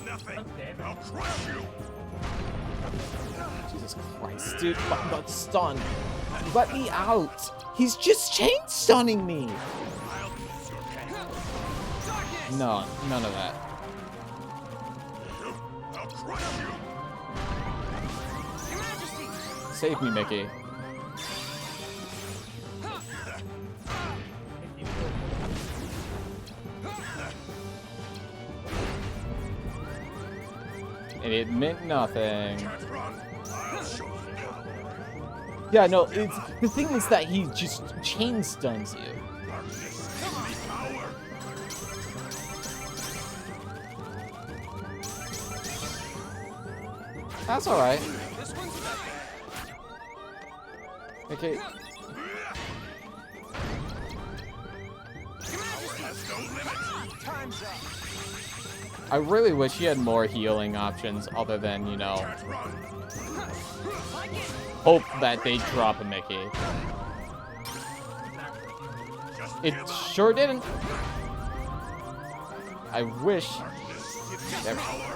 Nothing. God damn it. I'll crush you. Jesus Christ, dude, I'm not stunned. Let me out. He's just chain stunning me. I'll ease your pain. No, none of that. I'll crush you. Your Majesty! Save me, Mickey. And it meant nothing. Can't run. I'll show you power. Yeah, no, it's the thing is that he just chain stuns you. Darkness, give me power. That's alright. This one's mine! Okay. Your Majesty! Has no limit. Time's up! I really wish he had more healing options other than, you know, Can't run. Like it! hope that they drop a Mickey. Just It give up. sure didn't. I wish, Darkness, give me There- power.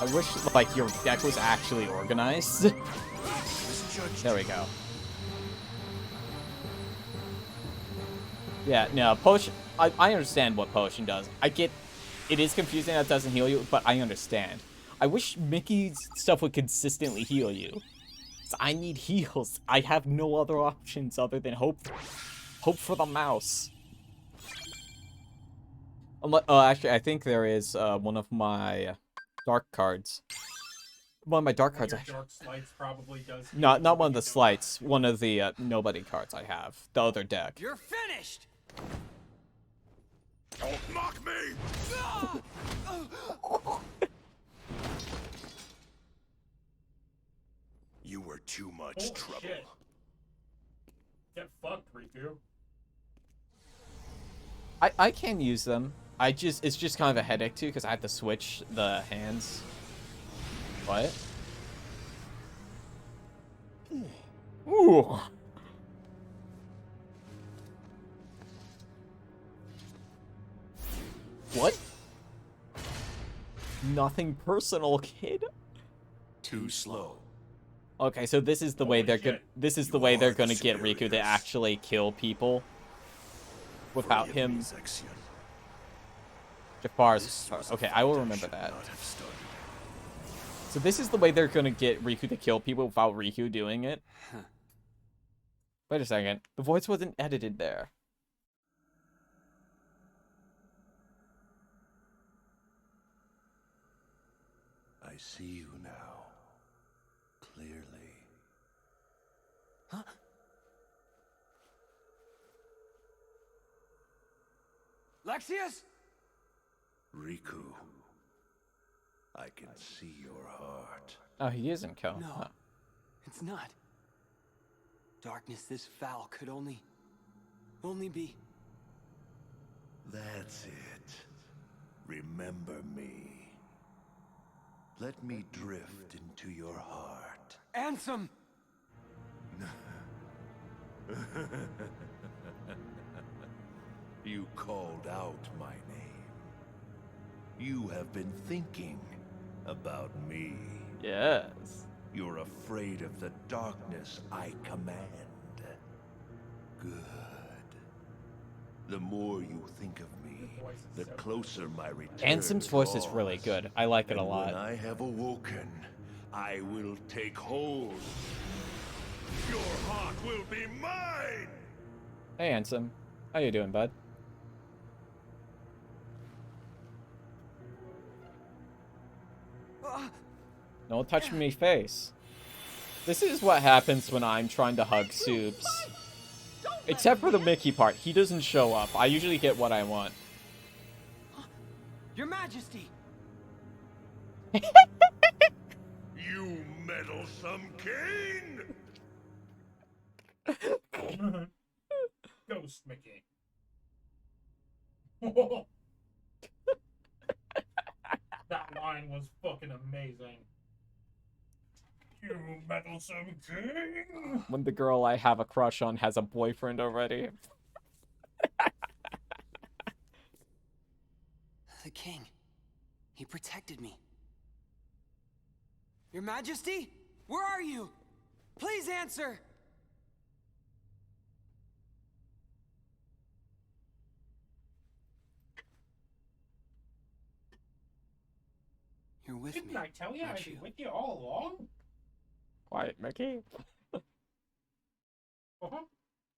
I wish, like, your deck was actually organized. Misjudged. There we go. Yeah, no, potion, I understand what potion does. I get, it is confusing that it doesn't heal you, but I understand. I wish Mickey's stuff would consistently heal you. 'Cause I need heals. I have no other options other than hope for the mouse. Actually, I think there is one of my dark cards. One of my dark cards. Your dark slides probably does. Not one of the slights. One of the nobody cards I have. The other deck. You're finished! Don't mock me. You were too much Oh, trouble. shit. Get fucked, Riku. I can use them. It's just kind of a headache too because I have to switch the hands. What? Ooh. What? Nothing personal, kid. Too slow. Okay, so this is the way Holy they're gonna. shit. This is the You way they're are gonna the get Riku to superiors. actually kill people without Forgive me, him. Zexion. Jafar's. This was a Okay, fight I will remember should that. not have started. So this is the way they're gonna get Riku to kill people without Riku doing it. Huh. Wait a second. The voice wasn't edited there. I see you now. Clearly. Lexius? Riku. I can see your heart. Oh, he isn't Ko. No. Huh. It's not. Darkness this foul could only be. That's it. Remember me. Let me drift into your heart. Ansem! You called out my name. You have been thinking about me. Yes. You're afraid of the darkness I command. Good. The more you think of me, the closer my return Ansem's voice is really draws. good. I like it a And lot. when I have awoken, I will take hold. Your heart will be mine! Hey, Ansem. How you doing, bud? Don't touch me face. This is what happens when I'm trying to hug Soups. Except for the Mickey part. He doesn't show up. I usually get what I want. Your Majesty! You meddlesome Cain! Ghost Mickey. That line was fucking amazing. You meddlesome king! When the girl I have a crush on has a boyfriend already. The king. He protected me. Your Majesty? Where are you? Please answer! You're with me. Didn't I tell you I'd aren't be you? with you all along? Quiet, Mickey. Uh-huh.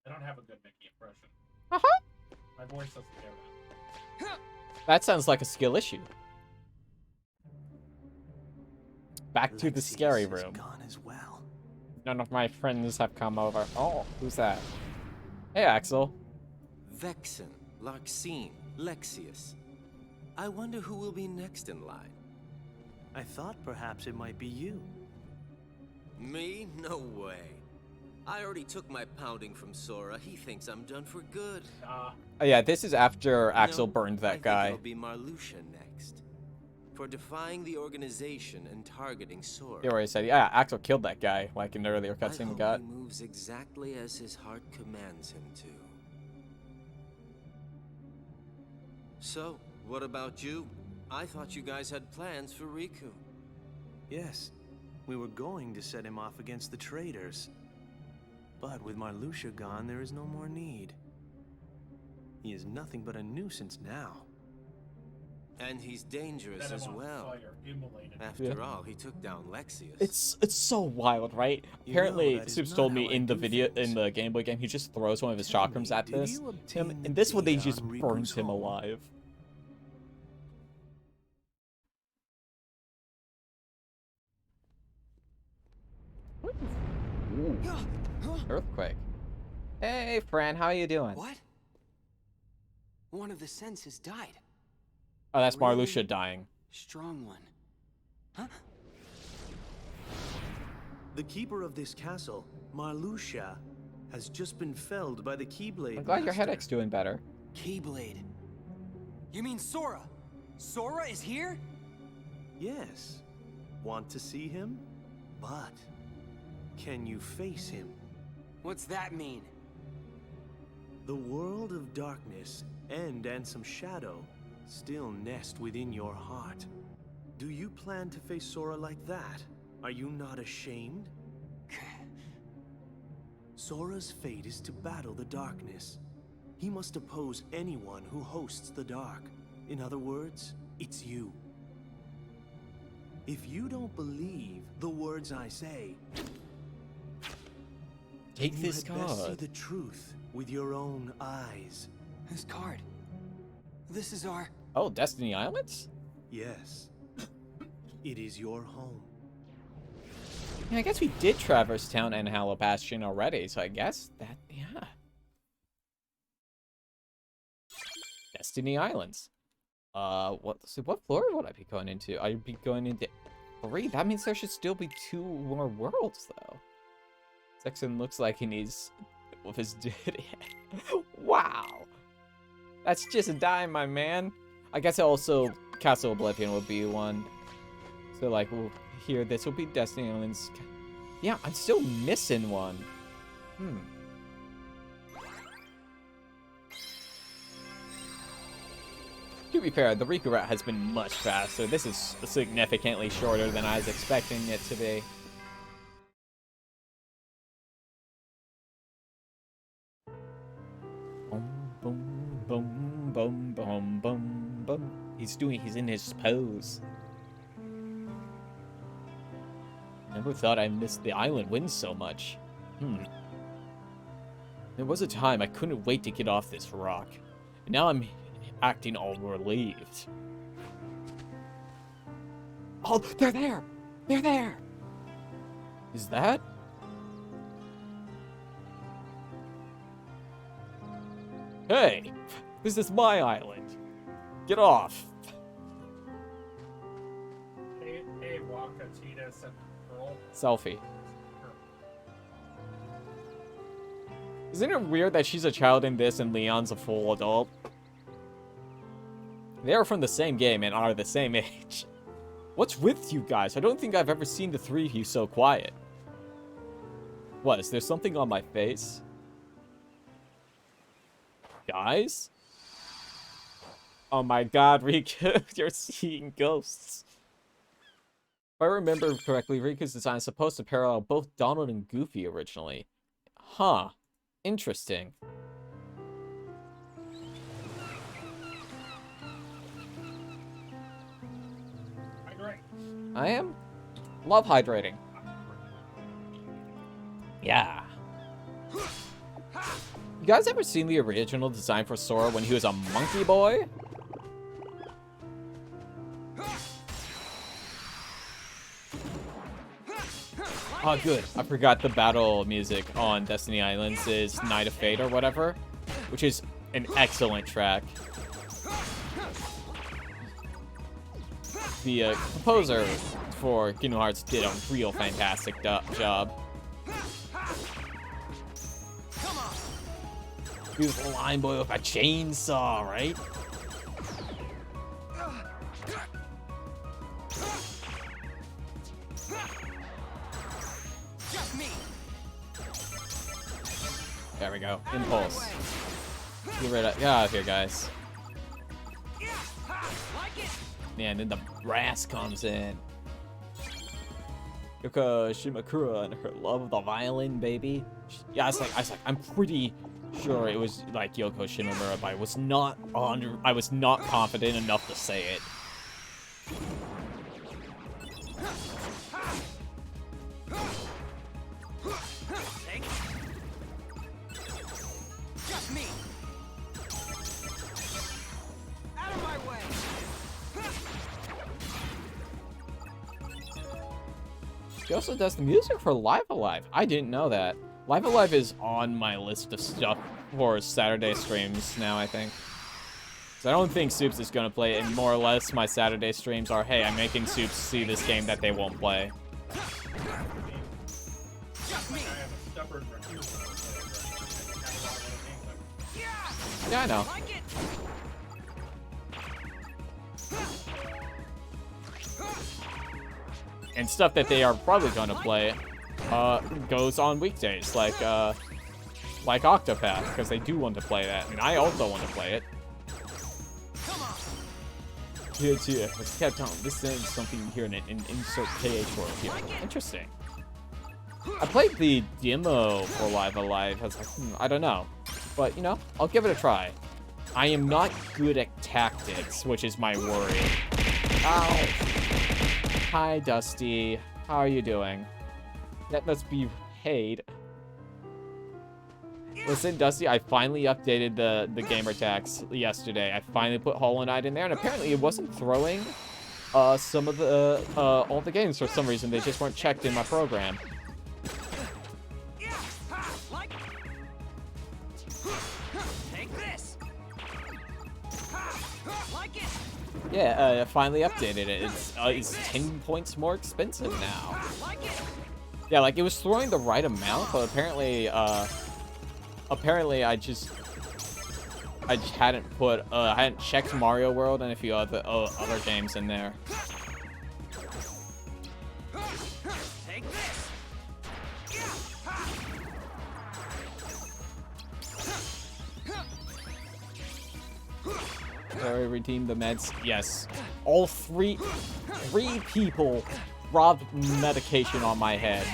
I don't have a good Mickey impression. Uh-huh. My voice doesn't do that. That sounds like a skill issue. Back to the Lexius scary is room. gone as well. None of my friends have come over. Oh, who's that? Hey, Axel. Vexen, Larxene, Lexius. I wonder who will be next in line. I thought perhaps it might be you. Me? No way. I already took my pounding from Sora. He thinks I'm done for good. Oh, yeah, this is after Axel No, burned I that think guy. it'll be Marluxia next. For defying the organization and targeting Sora. They already said, yeah, Axel killed that guy, like in the earlier I cutscene we hope got. he moves exactly as his heart commands him to. So, what about you? I thought you guys had plans for Riku. Yes, we were going to set him off against the traitors. But with Marluxia gone, there is no more need. He is nothing but a nuisance now. And he's dangerous Set him as on well. fire, immolated. After all, he took down Lexius. It's so wild, right? You Apparently, know that is Soups not told me how I in the do video, things. in the Game Boy game, he just throws one of his Tell chakrams me, at did this. you obtain the In this one, they data just on Riku's burns him home? alive. Earthquake. Hey, Fran, how you doing? What? One of the senses died. Oh, that's Really? Marluxia dying. Strong one. Huh? The keeper of this castle, Marluxia, has just been felled by the Keyblade I'm glad your Master. headache's doing better. Keyblade. You mean Sora? Sora is here? Yes. Want to see him? But can you face him? What's that mean? The world of darkness and some shadow still nest within your heart. Do you plan to face Sora like that? Are you not ashamed? Sora's fate is to battle the darkness. He must oppose anyone who hosts the dark. In other words, it's you. If you don't believe the words I say, Take you this had best see card. the truth with your own eyes. This card. This is our... Oh, Destiny Islands? Yes, it is your home. Yeah, I guess we did traverse town and Hollow Bastion already, so I guess that, yeah. Destiny Islands. What floor would I be going into? I'd be going into 3. That means there should still be 2 more worlds, though. Sexton looks like he needs with his duty. Wow. That's just a dime, my man. I guess also Castle Oblivion will be one. So, like, we'll hear this will be Destiny Islands. Yeah, I'm still missing one. To be fair, the Riku route has been much faster. This is significantly shorter than I was expecting it to be. Boom, boom, boom, boom, boom, boom, boom. He's in his pose. Never thought I missed the island winds so much. There was a time I couldn't wait to get off this rock. And now I'm acting all relieved. Oh, they're there! They're there! Is that? Hey! This is my island. Get off. Hey, Waka, Tidus, and Pearl. Selfie. Isn't it weird that she's a child in this and Leon's a full adult? They are from the same game and are the same age. What's with you guys? I don't think I've ever seen the 3 of you so quiet. What, is there something on my face? Guys? Oh my god, Riku, you're seeing ghosts. If I remember correctly, Riku's design is supposed to parallel both Donald and Goofy originally. Huh. Interesting. Hydrate. I am? Love hydrating. Yeah. You guys ever seen the original design for Sora when he was a monkey boy? Oh, good. I forgot the battle music on Destiny Islands is Night of Fate or whatever, which is an excellent track. The composer for Kingdom Hearts did a real fantastic job. He was a line boy with a chainsaw, right? There we go. Impulse. Get out of here, guys. Yeah, and then the brass comes in. Yoko Shimakura and her love of the violin, baby. Yeah, I was like, I'm pretty sure it was like Yoko Shimamura, but I was not confident enough to say it. Just me. Out of my way. She also does the music for Live Alive. I didn't know that. Live Alive is on my list of stuff for Saturday streams now, I think. So I don't think Soups is going to play it, and more or less my Saturday streams are, hey, I'm making Soups see this game that they won't play. I have a stubborn refusal to play, but I have a lot of other games Yeah, I know. And stuff that they are probably going to play goes on weekdays, like Octopath, because they do want to play that, and I also want to play it. Yeah, let's kept on. This is something here in insert KH world here. Interesting. I played the demo for Live Alive. I was like, I don't know. But, you know, I'll give it a try. I am not good at tactics, which is my worry. Ow. Hi, Dusty. How are you doing? That must be paid. Listen, Dusty, I finally updated the gamer tags yesterday. I finally put Hollow Knight in there, and apparently it wasn't throwing some of the all the games for some reason. They just weren't checked in my program. Take this. Yeah, I finally updated it. It's 10 points more expensive now. Yeah, like it was throwing the right amount, but apparently I just hadn't put I hadn't checked Mario World and a few other games in there. Take this. Sorry, redeem the meds. Yes, all three people robbed medication on my head.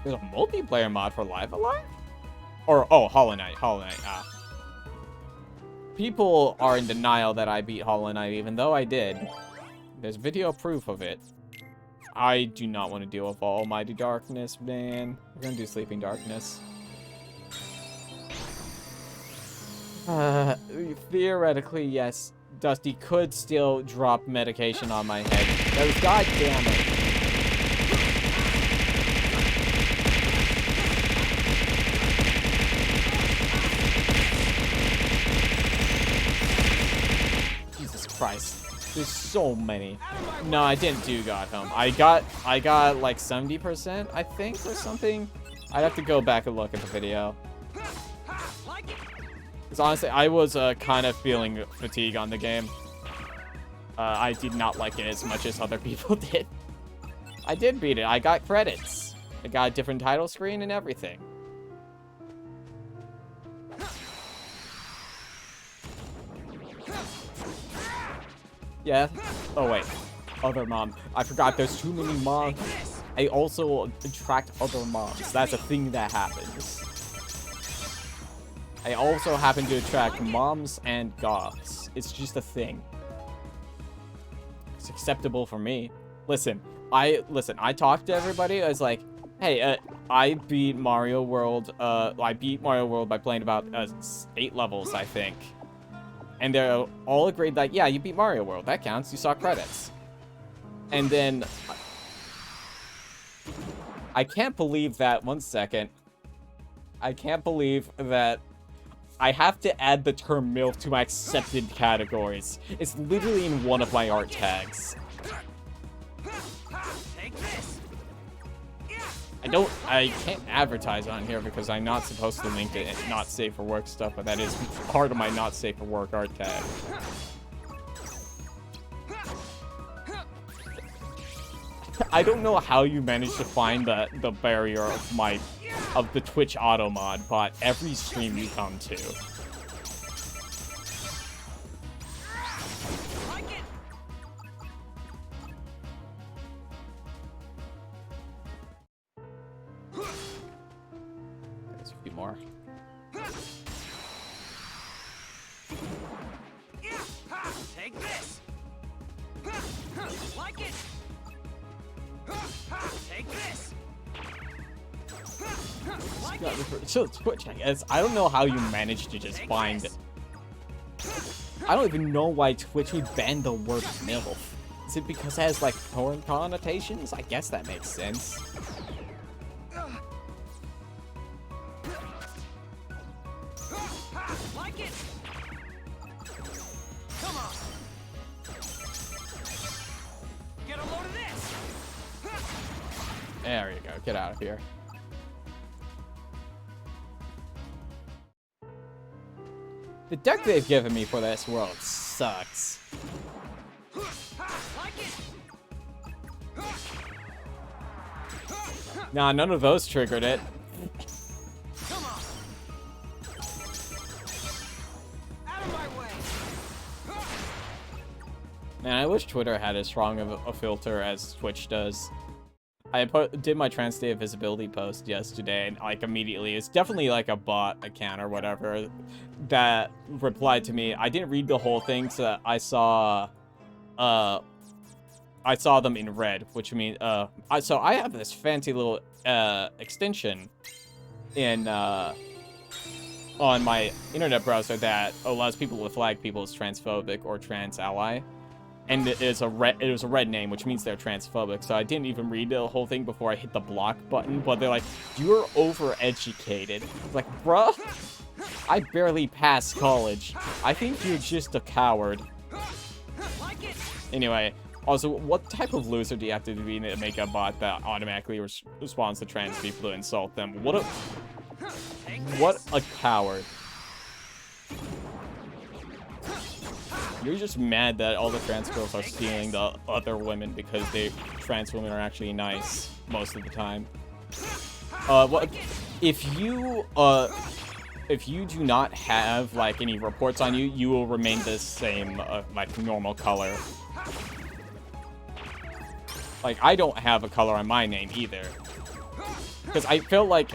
There's a multiplayer mod for Live Alive? Or, oh, Hollow Knight. Ah. People are in denial that I beat Hollow Knight, even though I did. There's video proof of it. I do not want to deal with Almighty Darkness, man. We're gonna do Sleeping Darkness. Theoretically, yes. Dusty could still drop medication on my head. That was goddamn it. Jesus Christ. There's so many. No, I didn't do God Home. I got like 70%, I think, or something. I'd have to go back and look at the video. Because honestly, I was kind of feeling fatigue on the game. I did not like it as much as other people did. I did beat it. I got credits. I got a different title screen and everything. Yeah. Oh, wait. Other mom. I forgot there's too many moms. I also attract other moms. That's a thing that happens. I also happen to attract moms and goths. It's just a thing. It's acceptable for me. Listen, I talked to everybody. I was like, hey, I beat Mario World. I beat Mario World by playing about 8 levels, I think. And they're all agreed that, yeah, you beat Mario World. That counts. You saw credits. And then I can't believe that. 1 second. I can't believe that I have to add the term MILF to my accepted categories. It's literally in one of my art tags. I can't advertise on here because I'm not supposed to link it and not safe for work stuff, but that is part of my not safe for work art tag. I don't know how you managed to find the barrier of the Twitch auto mod, but every stream you come to. There's a few more. Take this. Like it. Take this. So Twitch, I guess. I don't know how you managed to just find it. I don't even know why Twitch would ban the word MILF. Is it because it has, like, porn connotations? I guess that makes sense. Like it. Come on. Get a load of this. There you go. Get out of here. The deck they've given me for this world sucks. Like it. Nah, none of those triggered it. Come on. Out of my way. Man, I wish Twitter had as strong of a filter as Twitch does. I did my Trans Day of Visibility post yesterday, and, like, immediately, it's definitely, like, a bot account or whatever that replied to me. I didn't read the whole thing, so I saw them in red, which means, so I have this fancy little, extension in, on my internet browser that allows people to flag people as transphobic or trans ally. And it was a red name, which means they're transphobic. So I didn't even read the whole thing before I hit the block button. But they're like, "You're overeducated." Like, bruh, I barely passed college. I think you're just a coward. Anyway, also, what type of loser do you have to be to make a bot that automatically responds to trans people to insult them? What a coward. You're just mad that all the trans girls are stealing the other women because trans women are actually nice most of the time. Well, if you do not have, like, any reports on you, you will remain the same, like, normal color. Like, I don't have a color on my name either. Because I feel like,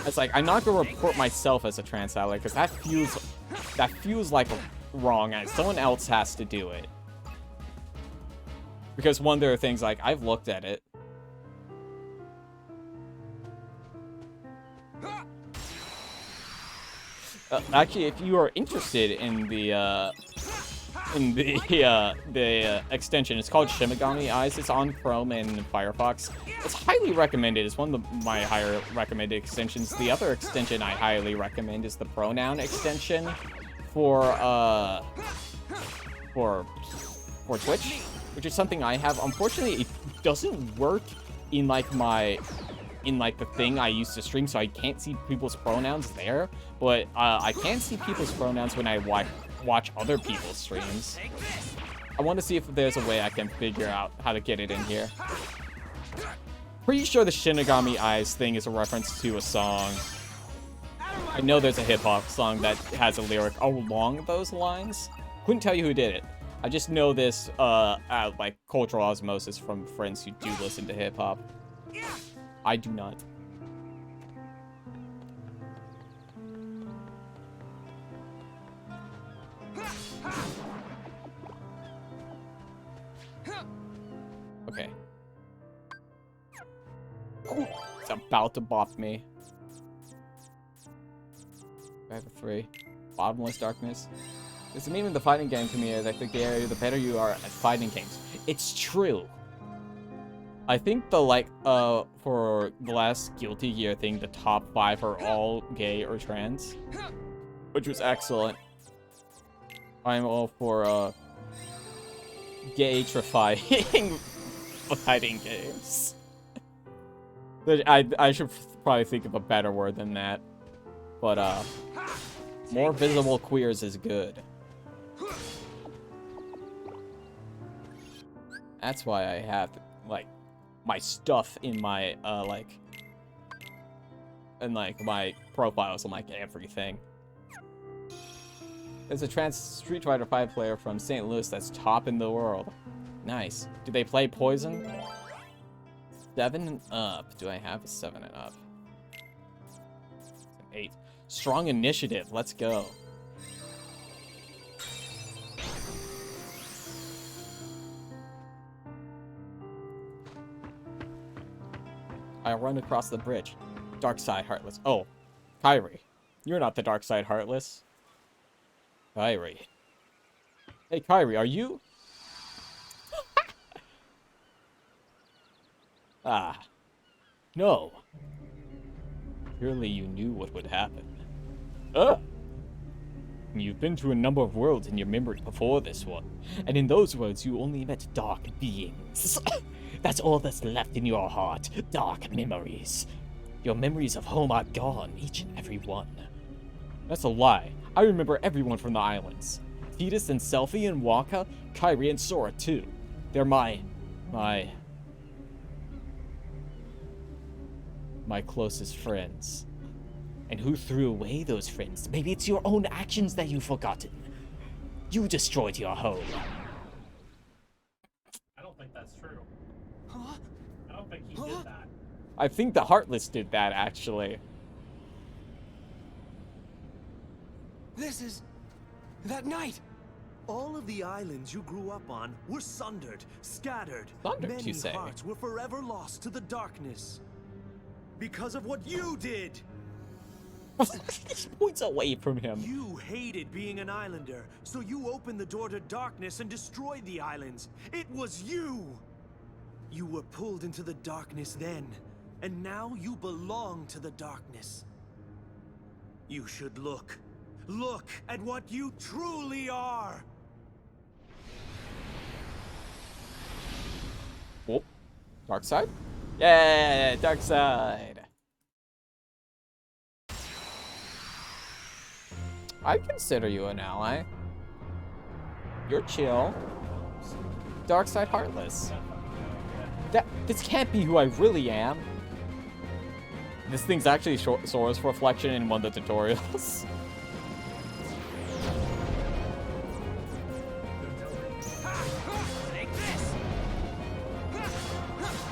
it's like, I'm not gonna report myself as a trans ally, because that feels like wrong, and someone else has to do it. Because one, there are things like, I've looked at it. Actually, if you are interested in the extension, it's called Shimigami Eyes. It's on Chrome and Firefox. It's highly recommended. It's one of my higher recommended extensions. The other extension I highly recommend is the pronoun extension for Twitch, which is something I have. Unfortunately, it doesn't work in the thing I used to stream, so I can't see people's pronouns there. But I can see people's pronouns when I watch other people's streams. I want to see if there's a way I can figure out how to get it in here. Pretty sure the Shinigami Eyes thing is a reference to a song. I know there's a hip-hop song that has a lyric along those lines. Couldn't tell you who did it. I just know this out of like cultural osmosis from friends who do listen to hip hop. I do not. Okay. Ooh, it's about to bop me. I have a 3. Bottomless darkness. It's a meme in the fighting game community that the gayer, the better you are at fighting games. It's true. I think the for the last Guilty Gear thing, the top 5 are all gay or trans, which was excellent. I'm all for gay-trifying fighting games. I should probably think of a better word than that, but more visible queers is good. That's why I have, like, my stuff in my, my profiles on, like, everything. There's a trans Street Fighter 5 player from St. Louis that's top in the world. Nice. Do they play Poison? 7 and up. Do I have a 7 and up? 8. Strong initiative. Let's go. I run across the bridge. Dark side Heartless. Oh, Kyrie. You're not the Dark side Heartless. Kyrie. Hey, Kyrie, are you? Ah. No. Surely you knew what would happen. You've been to a number of worlds in your memory before this one, and in those worlds you only met dark beings. That's all that's left in your heart, dark memories. Your memories of home are gone, each and every one. That's a lie. I remember everyone from the islands. Tidus and Selphie and Waka, Kyrie and Sora too. They're my closest friends. And who threw away those friends? Maybe it's your own actions that you've forgotten. You destroyed your home. I don't think that's true. I don't think he did that. I think the Heartless did that, actually. This is... that night! All of the islands you grew up on were sundered, scattered. Sundered, Many you say? hearts were forever lost to the darkness. Because of what you did! He points away from him. You hated being an islander, so you opened the door to darkness and destroyed the islands. It was you! You were pulled into the darkness then, and now you belong to the darkness. You should look. Look at what you truly are! Oh, Dark side? Yeah, Dark side. I'd consider you an ally. You're chill. Dark side Heartless. This can't be who I really am. This thing's actually Sora's reflection in one of the tutorials. Take this!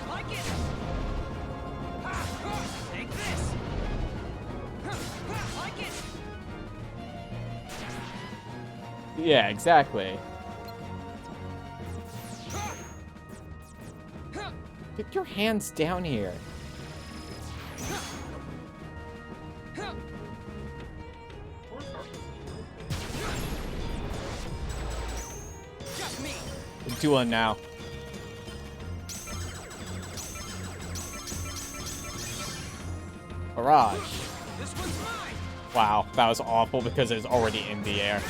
Like it! Take this! Like it! Yeah, exactly. Get your hands down here. Just me! Do one now. Barrage. This one's mine! Wow, that was awful because it was already in the air.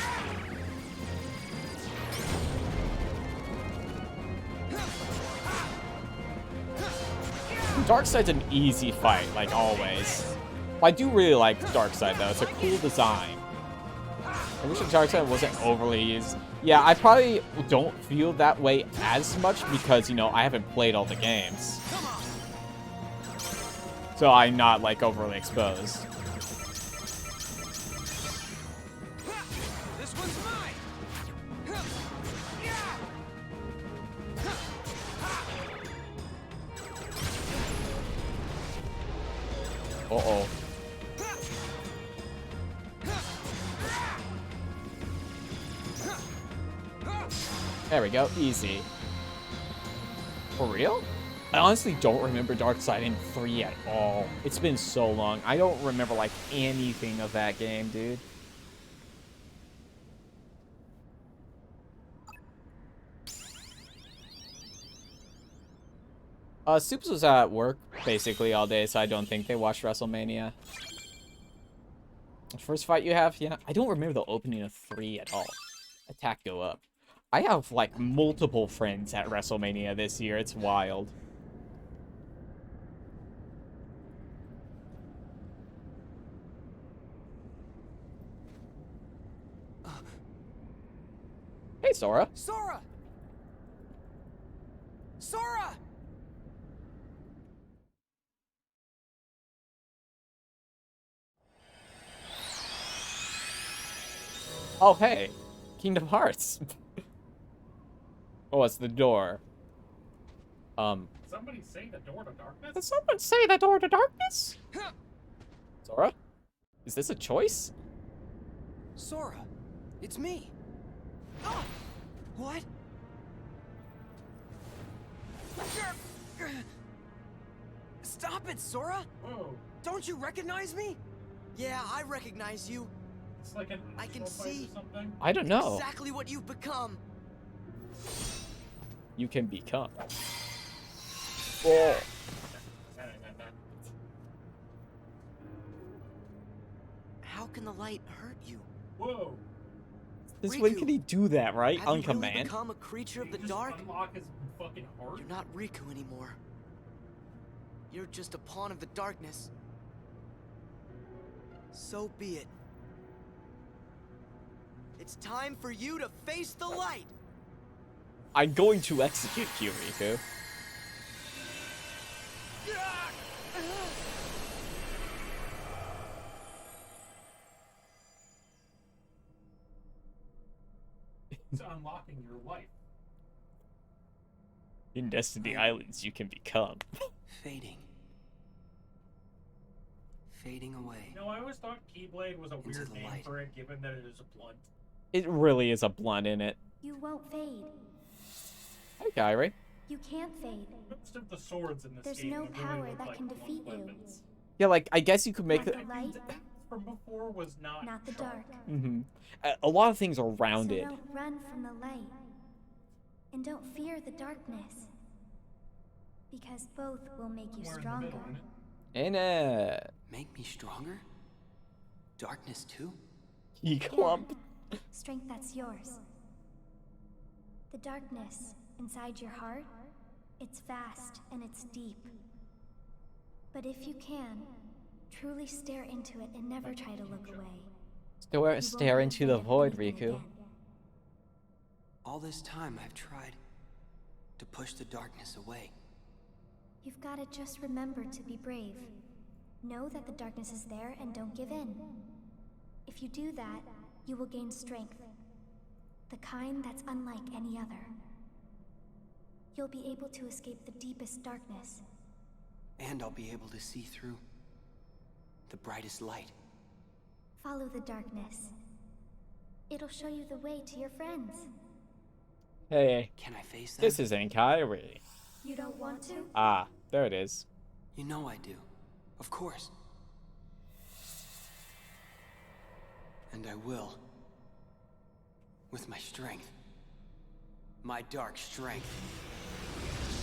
Darkseid's an easy fight, like always. I do really like Darkseid though, it's a cool design. I wish the Darkseid wasn't overly used. Yeah, I probably don't feel that way as much because, you know, I haven't played all the games. So I'm not, like, overly exposed. This one's mine! Uh-oh. There we go. Easy. For real? I honestly don't remember Darkseid 3 at all. It's been so long. I don't remember, like, anything of that game, dude. Soups was at work, basically, all day, so I don't think they watched WrestleMania. First fight you have? Yeah. I don't remember the opening of 3 at all. Attack go up. I have, like, multiple friends at WrestleMania this year. It's wild. Hey, Sora. Sora! Sora! Oh, hey. Kingdom Hearts. Oh, it's the door. Somebody say the door to darkness? Did someone say the door to darkness? Sora? Is this a choice? Sora, it's me. Oh! What? Stop it, Sora! Whoa. Don't you recognize me? Yeah, I recognize you. It's like an I can astral fight see. or something. I don't know. Exactly what you've become. You can become. Oh. How can the light hurt you? Whoa. This way Riku, can he do that, right? Have On you really command? become a creature of the Just dark? unlock his fucking heart. You're not Riku anymore. You're just a pawn of the darkness. So be it. It's time for you to face the light! I'm going to execute you, Riku. It's unlocking your life. In Destiny Islands, you can become. Fading. Fading away. You know, I always thought Keyblade was a Into weird the name light. for it, given that it is a blunt. It really is a blunt in it. You won't fade. Hi, Kyrie. You can't fade. Most of the swords in this There's game no really power look that like can blunt defeat you. weapons. Yeah, like, I guess you could make Not the... the light, From before was not not the sharp. dark. Mm-hmm. A lot of things are So rounded. don't run from the light. And don't fear the darkness. Because both will make you Somewhere in the stronger. middle, isn't it? And, Make me stronger? Darkness too? he clump. Strength that's yours. The darkness inside your heart, it's vast and it's deep. But if you can, truly stare into it and never try to look away. You won't Stare into the regret void, anything Riku. again. All this time I've tried to push the darkness away. You've got to just remember to be brave. Know that the darkness is there and don't give in. If you do that, you will gain strength. The kind that's unlike any other. You'll be able to escape the deepest darkness. And I'll be able to see through the brightest light. Follow the darkness. It'll show you the way to your friends. Can I face them? This isn't Kyrie. You don't want to? Ah, there it is. You know I do. Of course. And I will. With my strength. My dark strength.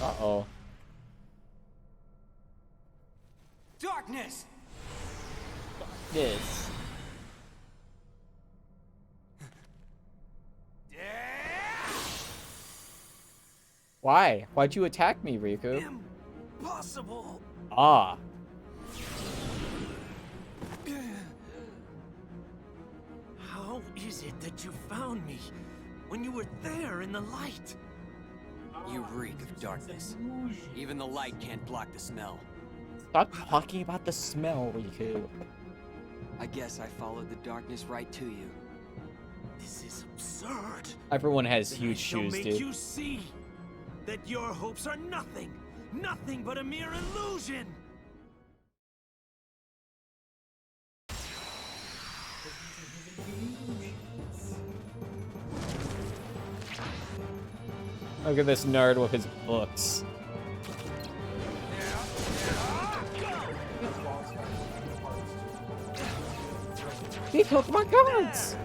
Uh-oh. Darkness! This. Why? Why'd you attack me, Riku? Impossible! Ah. How is it that you found me when you were there in the light? You reek of darkness. Even the light can't block the smell. Stop talking about the smell, Riku. I guess I followed the darkness right to you. This is absurd. Everyone has Then huge I shall shoes, make dude. you see that your hopes are nothing, nothing but a mere illusion. Look at this nerd with his books. He took my cards!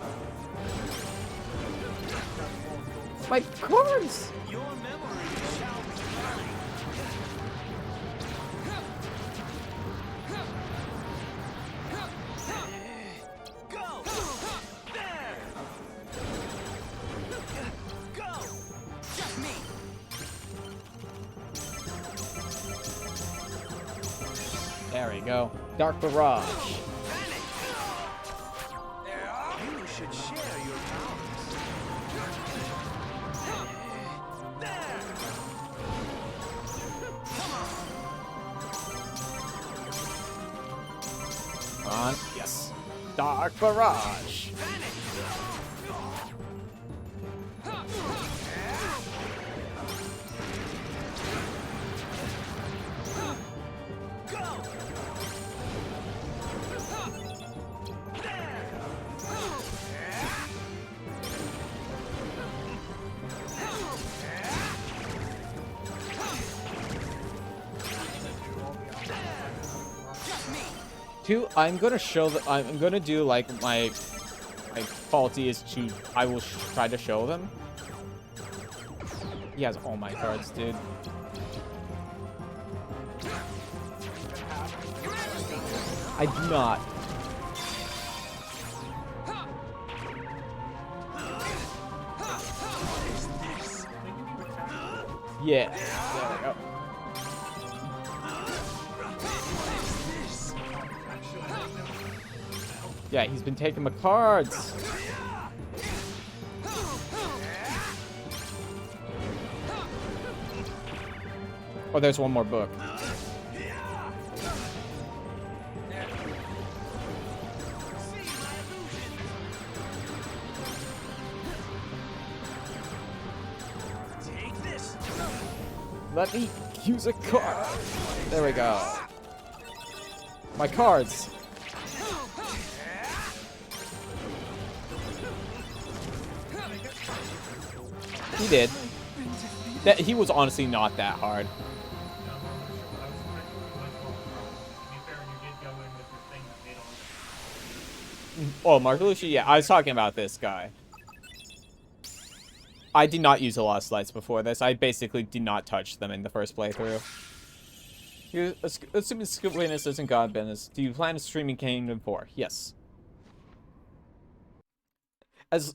My cards! Your memory shall be mine. Go! There! Go! Just me. There we go. Dark Barrage. You should share your powers. There! Come on. Yes. Dark Barrage. Two, I'm gonna show that I'm gonna do like my faulty is to I will try to show them. He has all my cards, dude. I do not. Yeah, there we go. Yeah, he's been taking my cards. Oh, there's one more book. Take this. Let me use a card. There we go. My cards. He did. He was honestly not that hard. Oh, Margalucci, yeah, I was talking about this guy. I did not use a lot of slides before this. I basically did not touch them in the first playthrough. Assuming skill witness isn't god business, do you plan on streaming Kingdom 4? Yes. As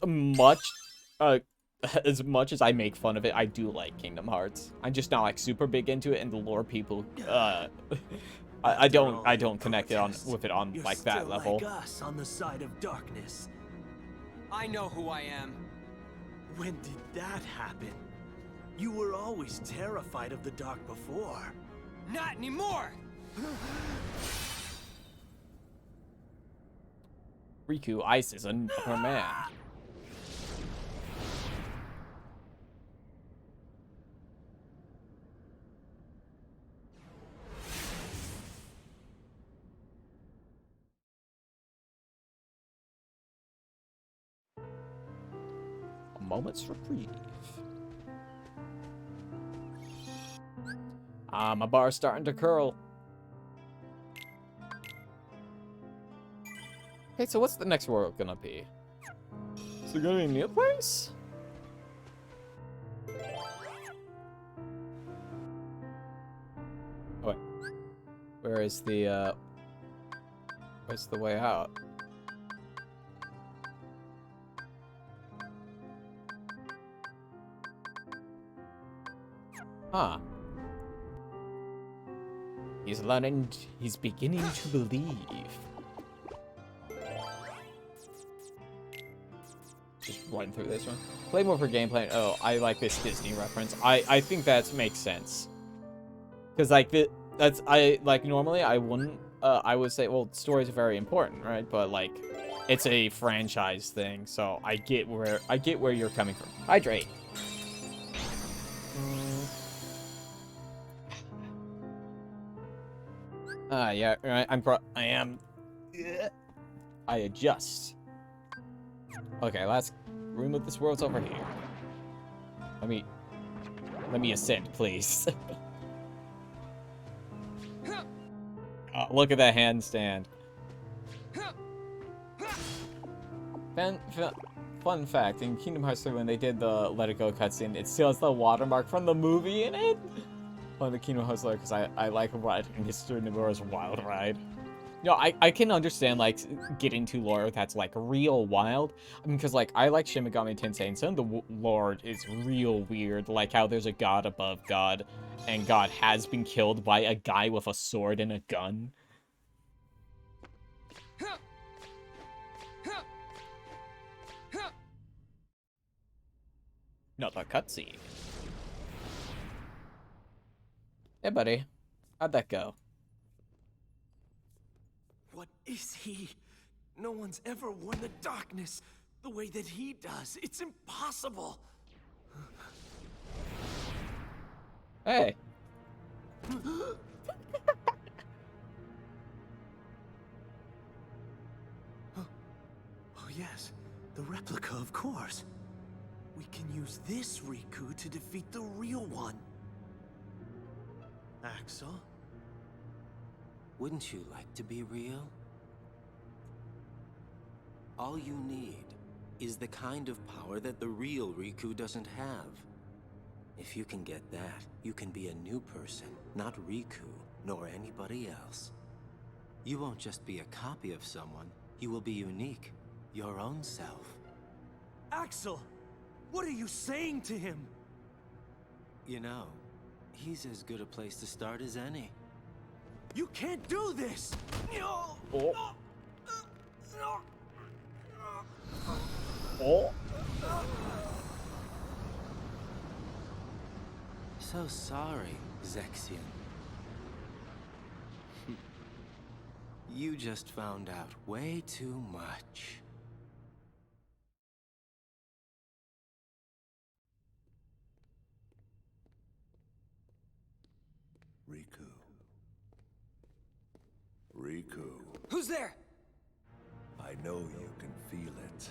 much as I make fun of it, I do like Kingdom Hearts. I'm just not like super big into it, and the lore people, I don't connect it with it on You're like that still level. like us on the side of darkness. I know who I am. When did that happen? You were always terrified of the dark before. Not anymore! Riku Ice is another man. A moment's reprieve. My bar's starting to curl. Okay, so what's the next world gonna be? Is it gonna be a new place? Oh wait. Where's the way out? Huh. He's beginning to believe. Just run through this one. Play more for gameplay. Oh, I like this Disney reference. I think that makes sense. Because like normally I wouldn't I would say, well, stories are very important, right? But like it's a franchise thing, so I get where you're coming from. Hydrate. Yeah, right. I am. I adjust. Okay, let's remove this world's over here. Let me Let me ascend, please. Look at that handstand. Fun fact, in Kingdom Hearts 3, when they did the Let It Go cutscene, it still has the watermark from the movie in it. On the Kingdom Hearts because I like riding Mr. Nomura's Wild Ride. You know, I can understand, like, getting to lore that's, like, real wild. I mean, because, like, I like Shin Megami Tensei, and some of the lore is real weird. Like how there's a god above God, and God has been killed by a guy with a sword and a gun. Not a cutscene. Hey, buddy. How'd that go? What is he? No one's ever won the darkness the way that he does. It's impossible. Hey. Oh yes, the replica, of course. We can use this Riku to defeat the real one. Axel? Wouldn't you like to be real? All you need is the kind of power that the real Riku doesn't have. If you can get that, you can be a new person, not Riku, nor anybody else. You won't just be a copy of someone, you will be unique, your own self. Axel! What are you saying to him? You know, he's as good a place to start as any. You can't do this! Oh. Oh. So sorry, Zexion. You just found out way too much. Riku. Riku. Who's there? I know you can feel it.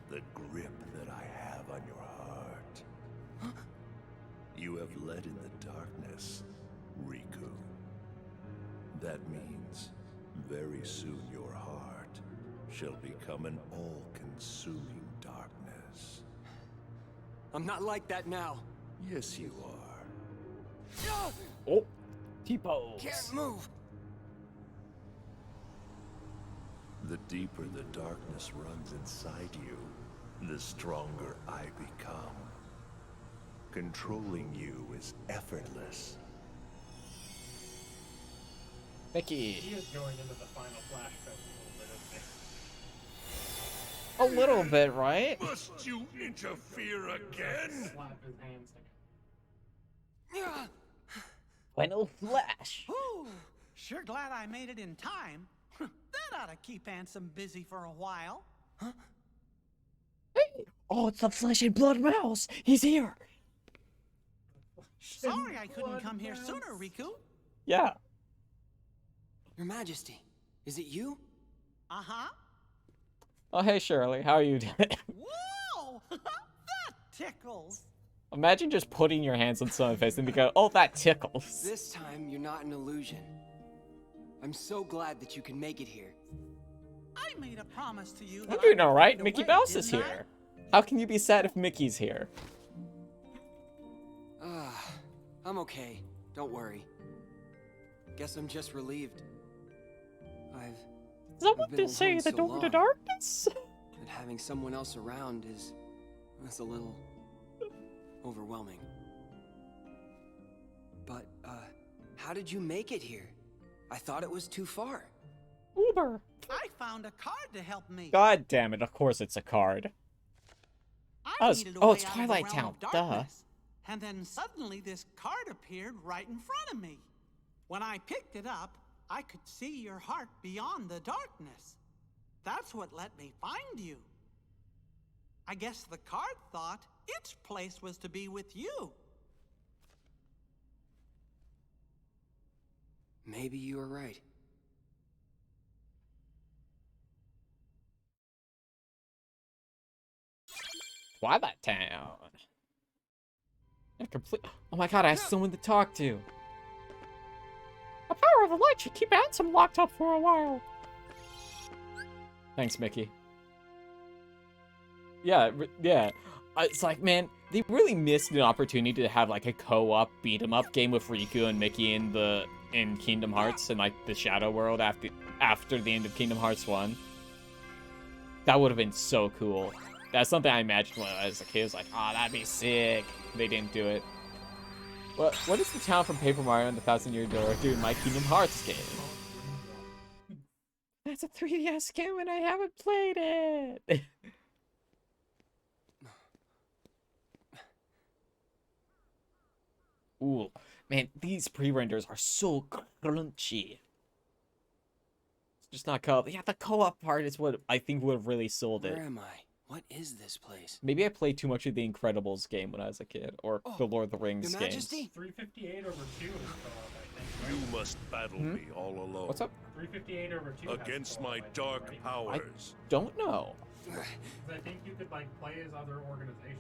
The grip that I have on your heart. You have led in the darkness, Riku. That means very soon your heart shall become an all-consuming darkness. I'm not like that now. Yes, you are. Oh. T-pose. Can't move. The deeper the darkness runs inside you, the stronger I become. Controlling you is effortless. Mickey. He is going into the final flashback a little bit, isn't A little bit, right? Must you interfere he? again? Slap his hands together. Final flash. Whew, sure glad I made it in time. That ought to keep Ansem busy for a while. Hey. Oh, it's the flesh and blood mouse. He's here. Sorry I couldn't come here sooner, Riku. Yeah. Your Majesty, is it you? Uh-huh. Oh, hey, Shirley. How are you doing? Whoa! That tickles. Imagine just putting your hands on someone's face and they go, oh, that tickles. This time, you're not an illusion. I'm so glad that you can make it here. I made a promise to you. I'm that doing I would alright. find a Mickey way, Mouse is didn't I? here. How can you be sad if Mickey's here? I'm okay. Don't worry. Guess I'm just relieved. I've Is that I've what been they say? alone The so door to long. darkness? and having someone else around is a little overwhelming. But how did you make it here? I thought it was too far. Uber. I found a card to help me. God damn it. Of course it's a card. I Oh, it's- needed a oh, way it's out of the Twilight realm Town, of duh. darkness. And then suddenly this card appeared right in front of me. When I picked it up, I could see your heart beyond the darkness. That's what let me find you. I guess the card thought its place was to be with you. Maybe you were right. Twilight Town. Oh my god, I have someone to talk to. The power of the light should keep Ansem locked up for a while. Thanks, Mickey. Yeah, yeah. It's like, man, they really missed an opportunity to have like a co-op beat-em-up game with Riku and Mickey in Kingdom Hearts and like the Shadow World after the end of Kingdom Hearts 1. That would have been so cool. That's something I imagined when I was a kid. I was like, oh, that'd be sick. They didn't do it. What is the town from Paper Mario and the Thousand Year Door doing my Kingdom Hearts game? That's a 3DS game and I haven't played it. Ooh, man, these pre-renders are so crunchy. It's just not co-op. Yeah, the co-op part is what I think would have really sold it. Where am I? What is this place? Maybe I played too much of the Incredibles game when I was a kid, or the Lord of the Rings Your games. Majesty? 358 over 2 is co-op, I think. You Right? must battle me all alone. What's up? 358 over 2 has Against co-op, my I think, dark right? powers. Don't know. 'Cause I think you could like play as other organizations.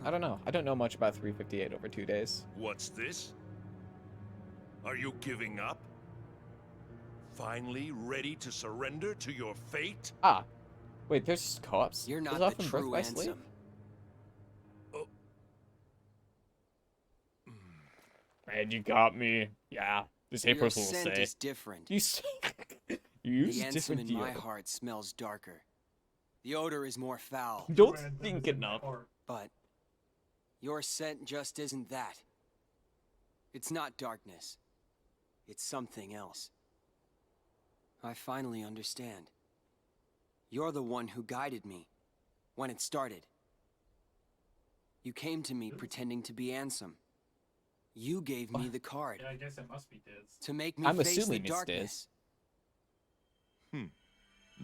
I don't know. I don't know much about 358 over 2 days. What's this? Are you giving up? Finally ready to surrender to your fate? Ah. Wait, there's co-ops? You're There's not often the Birth true by Sleep? Ansem. Man, you got me. Yeah. This Your April's will scent say. is different. You use The Ansem different in deal. my heart smells darker. The odor is more foul. Don't Random think is in my enough. heart. But your scent just isn't that. It's not darkness. It's something else. I finally understand. You're the one who guided me when it started. You came to me pretending to be Ansem. You gave me the card Yeah, I guess it must be Diz. to make me I'm face the assuming it's darkness.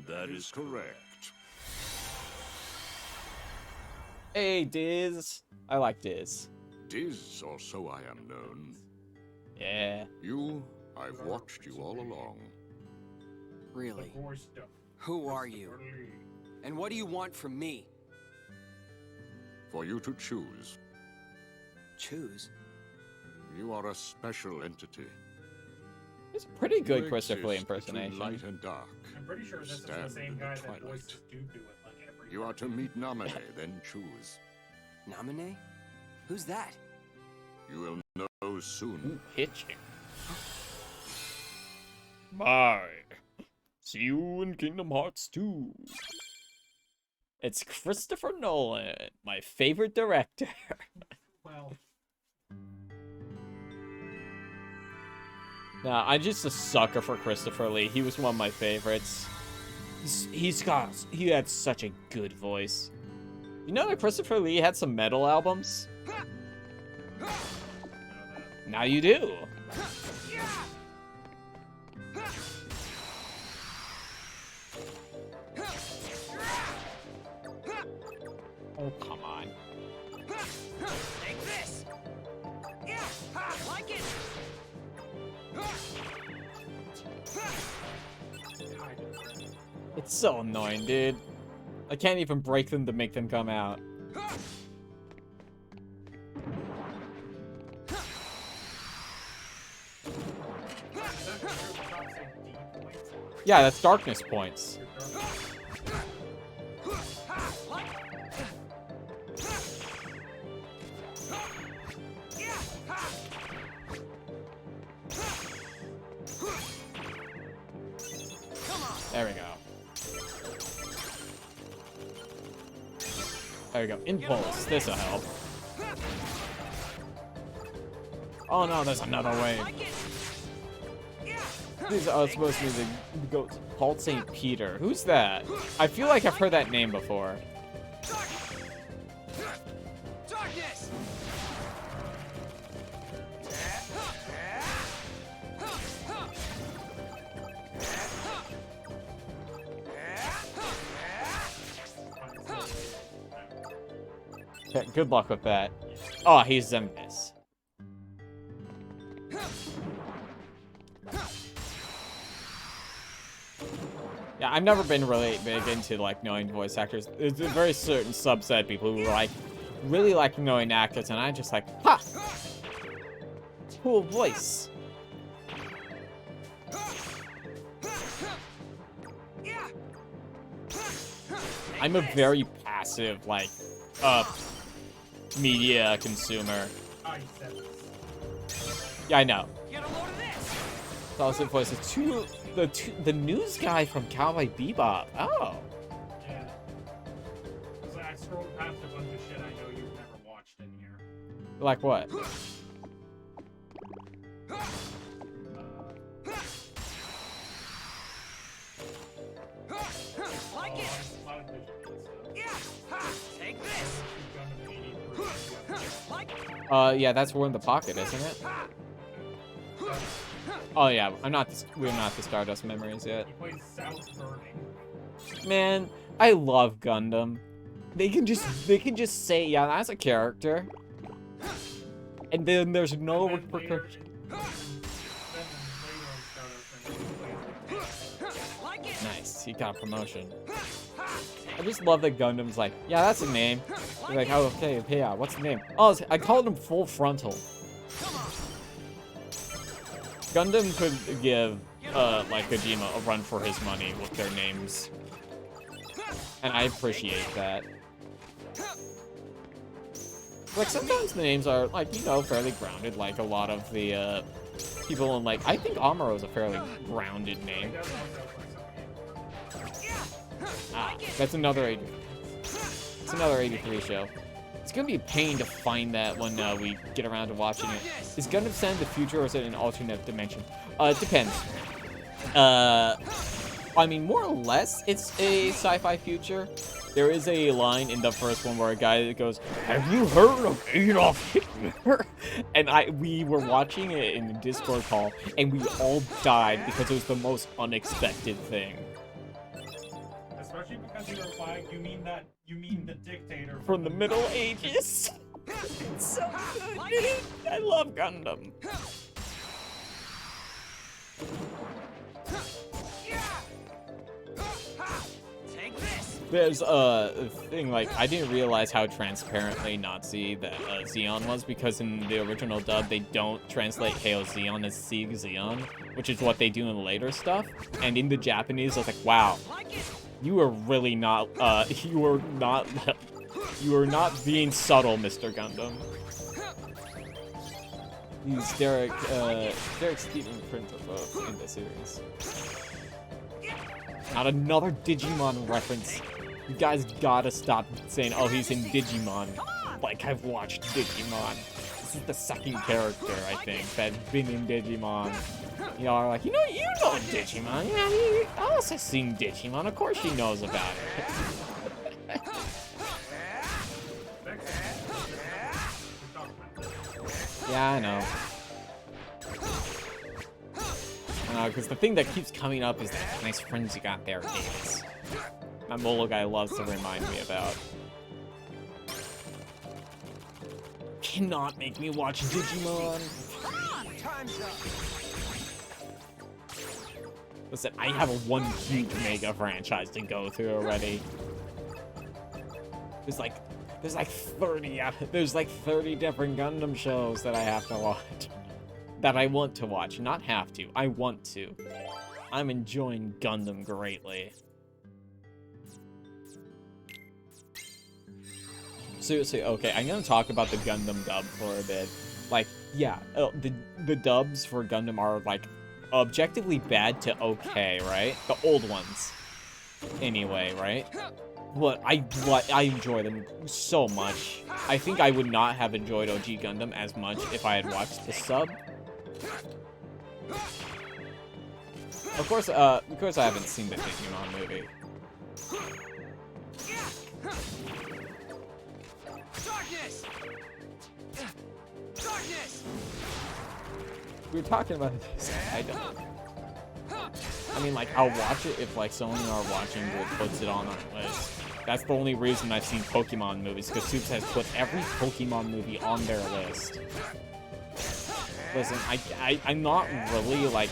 That is correct. Hey, Diz. I like Diz. Diz, or so I am known. Yeah. You, I've watched you all along. Really? The voice stuff. Who are you? And what do you want from me? For you to choose. Choose? You are a special entity. It's a pretty good You Christopher Lee exist between impersonation. light and dark. I'm pretty sure this is the Stand same in the guy that twilight. voices Dooku in like every. You are to meet Namine, then choose. Namine? Who's that? You will know soon. Hitching. Bye. See you in Kingdom Hearts 2. It's Christopher Nolan, my favorite director. Well, Nah, I'm just a sucker for Christopher Lee. He was one of my favorites. He had such a good voice. You know that Christopher Lee had some metal albums? Now you do. Oh, come on. Take this! Yeah! Ha! Like it! It's so annoying, dude. I can't even break them to make them come out. Yeah, that's darkness points. There we go. There we go. Impulse. This'll help. Oh no, there's another way. These are supposed to be the goats. Paul St. Peter. Who's that? I feel like I've heard that name before. Darkness! Okay, good luck with that. Oh, he's Zemnis. Yeah, I've never been really big into like knowing voice actors. There's a very certain subset of people who like really like knowing actors, and I just like, ha! Cool voice. I'm a very passive, like, media consumer. Oh, you said this. Yeah, I know. Get a load of this! Also voices the news guy from Cowboy Bebop. Oh. Yeah. So I scrolled past a bunch of shit I know you've never watched in here. Like what? Like it! A lot of visual stuff. Yeah! Ha! Take this! Gundam 83. Like Yeah, that's War in the Pocket, isn't it? Oh yeah, we're not the Stardust Memories yet. He plays South Burning. Man, I love Gundam. They can just say, yeah, that's a character. And then there's no And then later repercussion. in Stardust, like it! Nice, he got a promotion. I just love that Gundam's like, yeah, that's a name. You're like, oh, okay, yeah, what's the name? Oh, I called him Full Frontal. Gundam could give, like, Kojima a run for his money with their names. And I appreciate that. Like, sometimes the names are, like, you know, fairly grounded, like a lot of the, people in, like, I think Amuro is a fairly grounded name. Ah, that's another 80. It's another 83 show. It's gonna be a pain to find that when we get around to watching it. Is Gundam set in the future or is it an alternate dimension? It depends. I mean, more or less, it's a sci-fi future. There is a line in the first one where a guy goes, "Have you heard of Adolf Hitler?" And we were watching it in a Discord call, and we all died because it was the most unexpected thing. especially because you replied, you mean the dictator From the Middle Ages. It's so good, dude. I love Gundam. Take this! There's a thing, like, I didn't realize how transparently Nazi that Zeon was, because in the original dub, they don't translate Hail Zeon as Sieg Zeon, which is what they do in later stuff. And in the Japanese, I was like, wow, you are really not, you are not being subtle, Mr. Gundam. He's Derek Stephen Prince of both in the series. Not another Digimon reference. You guys gotta stop saying, oh, he's in Digimon. Like, I've watched Digimon. This is the second character, I think, that's been in Digimon. Y'all are like, you know Digimon. Yeah, I also seen Digimon. Of course she knows about it. Yeah, I know. Because the thing that keeps coming up is that nice friends you got there, Davis. My Molo guy loves to remind me about. Cannot make me watch Digimon. Listen, I have one huge mega franchise to go through already. There's like 30 different Gundam shows that I have to watch. That I want to watch, not have to. I want to. I'm enjoying Gundam greatly. Seriously, okay, I'm gonna talk about the Gundam dub for a bit. Like, yeah, the dubs for Gundam are, like, objectively bad to okay, right? The old ones. Anyway, right? But I enjoy them so much. I think I would not have enjoyed OG Gundam as much if I had watched the sub. Of course I haven't seen the Digimon movie. Darkness! Darkness! We were talking about this. I mean, like, I'll watch it if, like, someone in our watching group puts it on our list. That's the only reason I've seen Pokemon movies, because Soups has put every Pokemon movie on their list. Listen, I'm not really, like,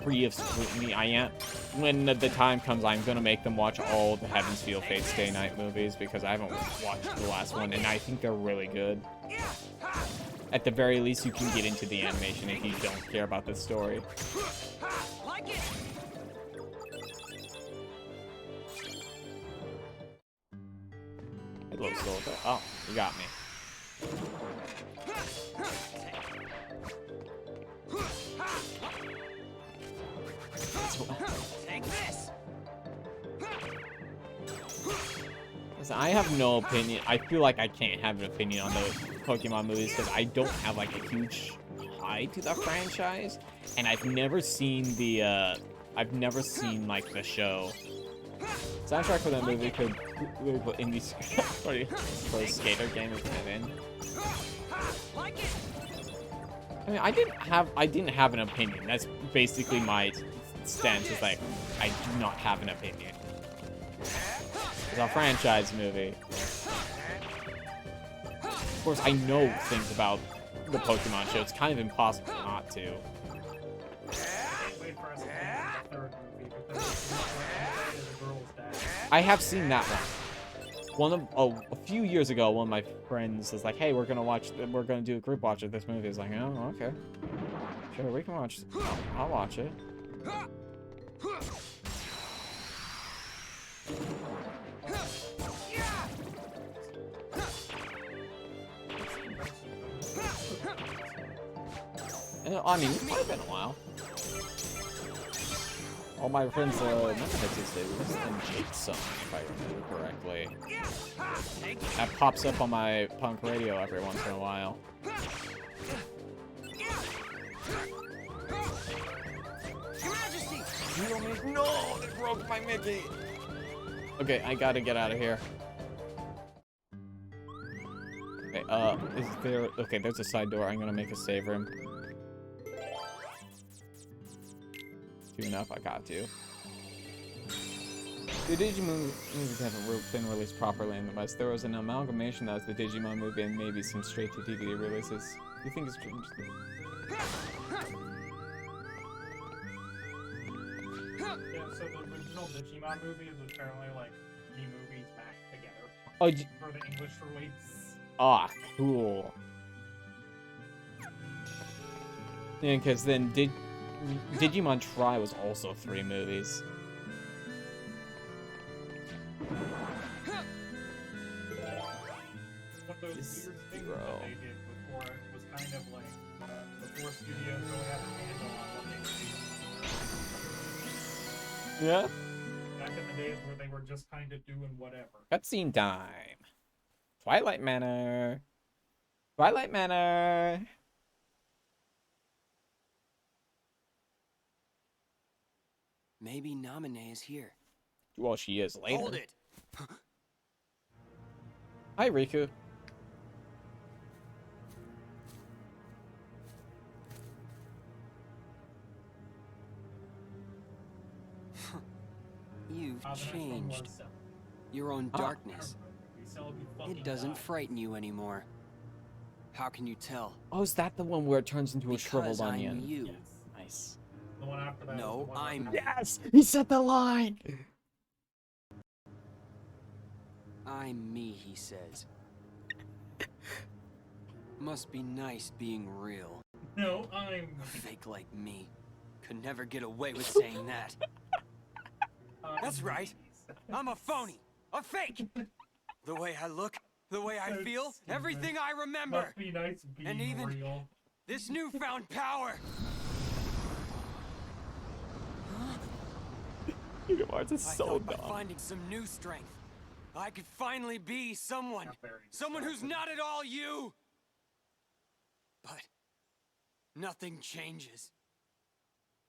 free of scrutiny. I am. when the time comes, I'm gonna make them watch all the Heaven's Feel Fate Stay Night movies because I haven't watched the last one, and I think they're really good. At the very least, you can get into the animation if you don't care about the story. Hello, soldier. Oh, you got me. Take this. Listen, I have no opinion. I feel like I can't have an opinion on the Pokemon movies because I don't have like a huge tie to the franchise, and I've never seen the like the show. Soundtrack for that movie could really put indie for a skater game is kind of in. I mean, I didn't have an opinion. That's basically my stance. Is like I do not have an opinion. It's a franchise movie. Of course, I know things about the Pokemon show. It's kind of impossible not to. I have seen that one. A few years ago, one of my friends was like, "Hey, we're gonna do a group watch of this movie." I was like, "Oh, okay, sure, we can watch. I'll watch it." And, I mean, it's probably been a while. All my friends, never had to say this and Jake song, if I remember correctly. That pops up on my punk radio every once in a while. No, they broke my Mickey. Okay, I gotta get out of here. Okay, is there... Okay, there's a side door. I'm gonna make a save room. Enough, I got to. The Digimon movies haven't been released properly in the West. There was an amalgamation that was the Digimon movie and maybe some straight-to-DVD releases. Do you think it's true? Yeah, so the original Digimon movie is apparently like the movies mashed together for the English release. Ah, cool. Yeah, because then Digimon Tri was also 3 movies. One of those weird things that they did before it was kind of like before studios really had a handle on what they would do. Yeah? Back in the days where they were just kind of doing whatever. Cutscene time. Twilight Manor. Twilight Manor. Maybe Namine is here. Well, she is later. Hold it! Hi, Riku. You've The next one changed. was Cell. Your own darkness. Cell would be fucking It doesn't die. frighten you anymore. How can you tell? Oh, is that the one where it turns into a shriveled Because onion? I'm you. Yes. Nice. The one after that. No, was the one I'm- after that. Yes! He said the line! I'm me, he says. Must be nice being real. No, I'm. A fake like me could never get away with saying that. That's right. I'm a phony. A fake. The way I look, the way I So feel, stupid. everything I remember. Must be nice being And even- real. This newfound power. Kingdom Hearts is I so thought by dumb. finding some new strength, I could finally be someone. Not very Someone who's distracting. not at all you. But nothing changes.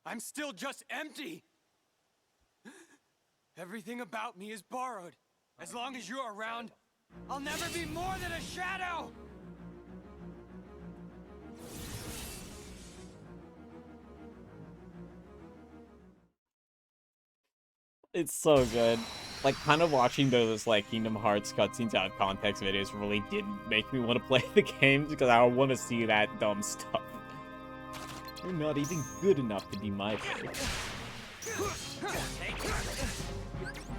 I'm still just empty. Everything about me is borrowed. As long as you're around, I'll never be more than a shadow. It's so good. Like, kind of watching those, like, Kingdom Hearts cutscenes out of context videos really did make me want to play the games, because I want to see that dumb stuff. You're not even good enough to be my favorite.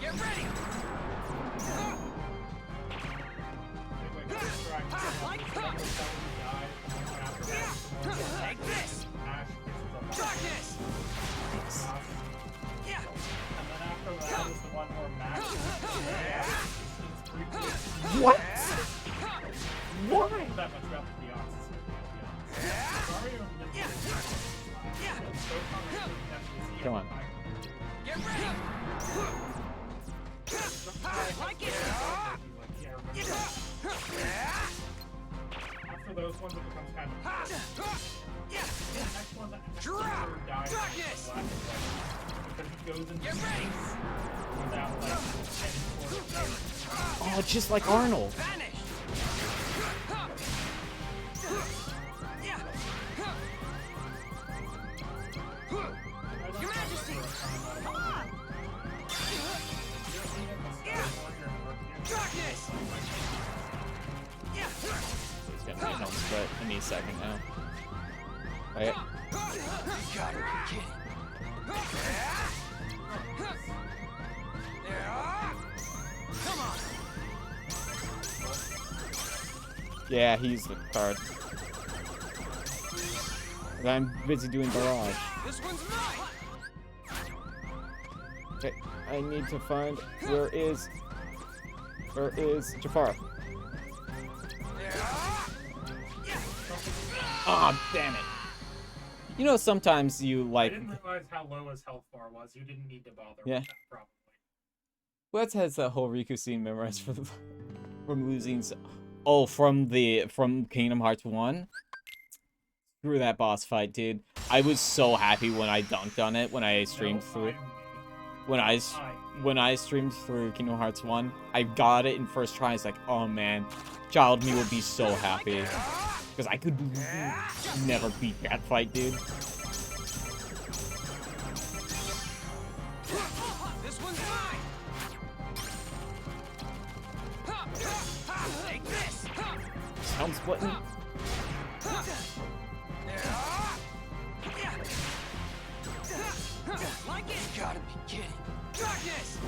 Get ready! Take this! Darkness! Yeah! And then after that is the one where Max What? Why? that much about the Beyonce. Mario Come on. Get ready! Like it! After those ones, it becomes kind of. The next one that Drop! dies Darkness! because he goes into Get ready! without like any sort of Oh, just like Arnold. Vanish! Your Majesty! Come on! Darkness! He's gonna be home split any second now. Wait. You gotta be kidding. Come on! Yeah, he's the card. I'm busy doing barrage. This one's mine! Okay, I need to find where is Jafar? Ah, damn it. You know, sometimes you I like. didn't realize how low his health bar was. You didn't need to bother Yeah. with that, probably. Wes has the whole Riku scene memorized from losing. Oh, from Kingdom Hearts 1. Screw that boss fight, dude. I was so happy when I dunked on it when I streamed through it. When I streamed through Kingdom Hearts 1, I got it in first try. It's like, oh man, child me would be so happy. Because I could never beat that fight, dude. This one's mine! Take this! Sound splitting. Like it? You gotta be kidding. Darkness!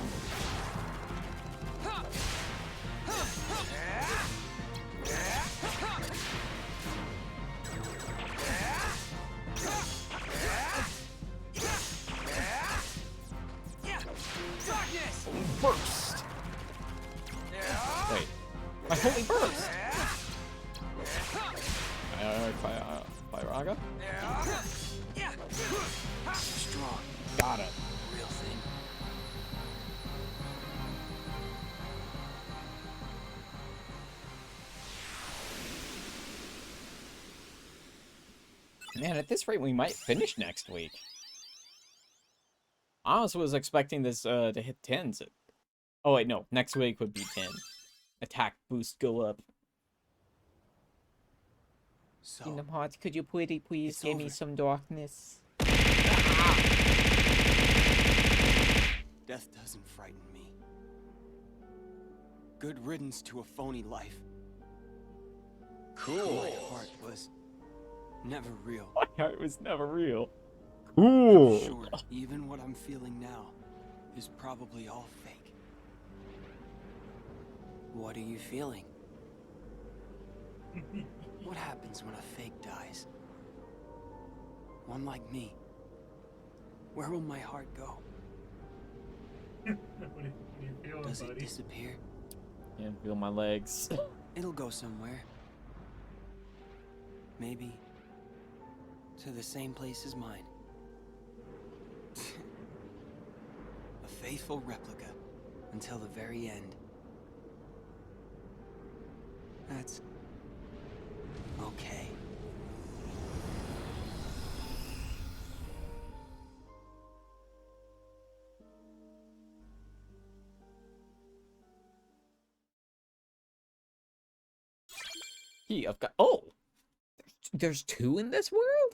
Darkness! Burst! Wait. My holy burst! Firaga? Strong. Got it. Real thing. Man, at this rate, we might finish next week. I honestly was expecting this to hit 10s. Oh, wait, no. Next week would be 10. Attack boost go up. So, Kingdom Hearts, could you please give me over. some darkness? death doesn't frighten me. Good riddance to a phony life. Cool. My heart was never real. My heart was never real. Cool. Sure, even what I'm feeling now is probably all fake. What are you feeling? What happens when a fake dies? One like me. Where will my heart go? What are you feeling, Does it buddy? disappear? Can't feel my legs. It'll go somewhere. Maybe to the same place as mine. A faithful replica until the very end. That's okay. I've got. Oh! There's 2 in this world?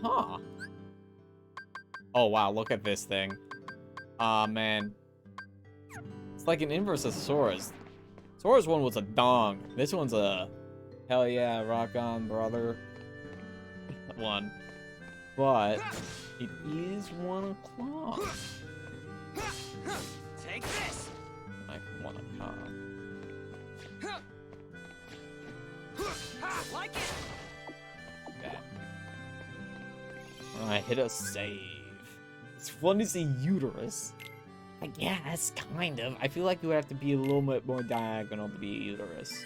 Huh. Oh, wow, look at this thing. Aw, man. It's like an inverse of Sora's. Sora's one was a dong. This one's a hell yeah, rock on, brother. one. But It is 1 o'clock. Take this. Like 1 o'clock. Like it. Okay. I hit a save. It's fun to see uterus. I guess, kind of. I feel like you would have to be a little bit more diagonal to be a uterus.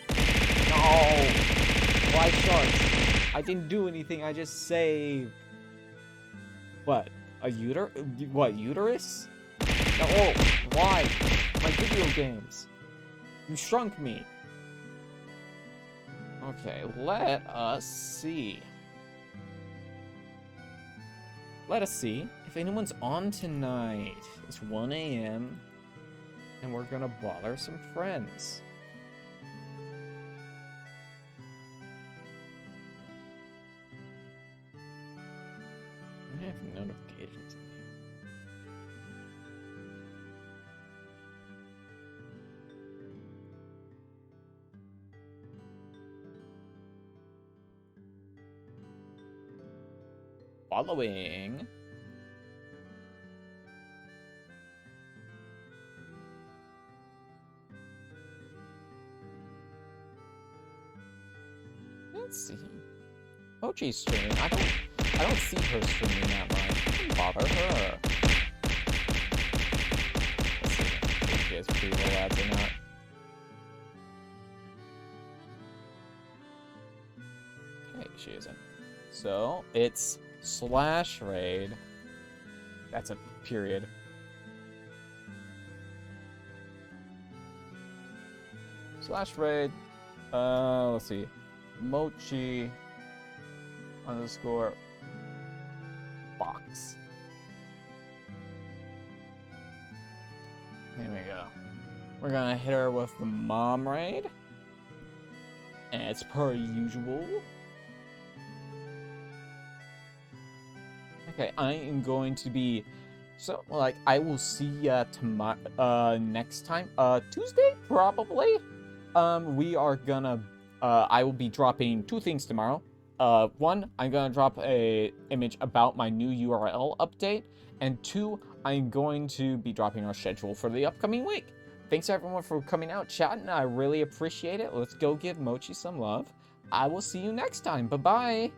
No! Why sharks? I didn't do anything, I just saved. What? A what, uterus? No, oh, why? My video games. You shrunk me. Okay, let us see. Let us see if anyone's on tonight. It's 1 a.m. and we're gonna bother some friends. I have notifications in here. Following. Let's see. Mochi's streaming. I don't see her streaming that much. Bother her. Let's see if she has pre-roll ads or not. Okay, she isn't. So it's slash raid. That's a period. Slash raid. Let's see. Mochi underscore box. Here we go. We're gonna hit her with the mom raid. As per usual. Okay, I am going to be I will see ya tomorrow next time. Tuesday probably. We are gonna I will be dropping 2 things tomorrow. One, I'm gonna drop a image about my new URL update, and 2, I'm going to be dropping our schedule for the upcoming week. Thanks everyone for coming out, chatting. I really appreciate it. Let's go give Mochi some love. I will see you next time. Bye-bye.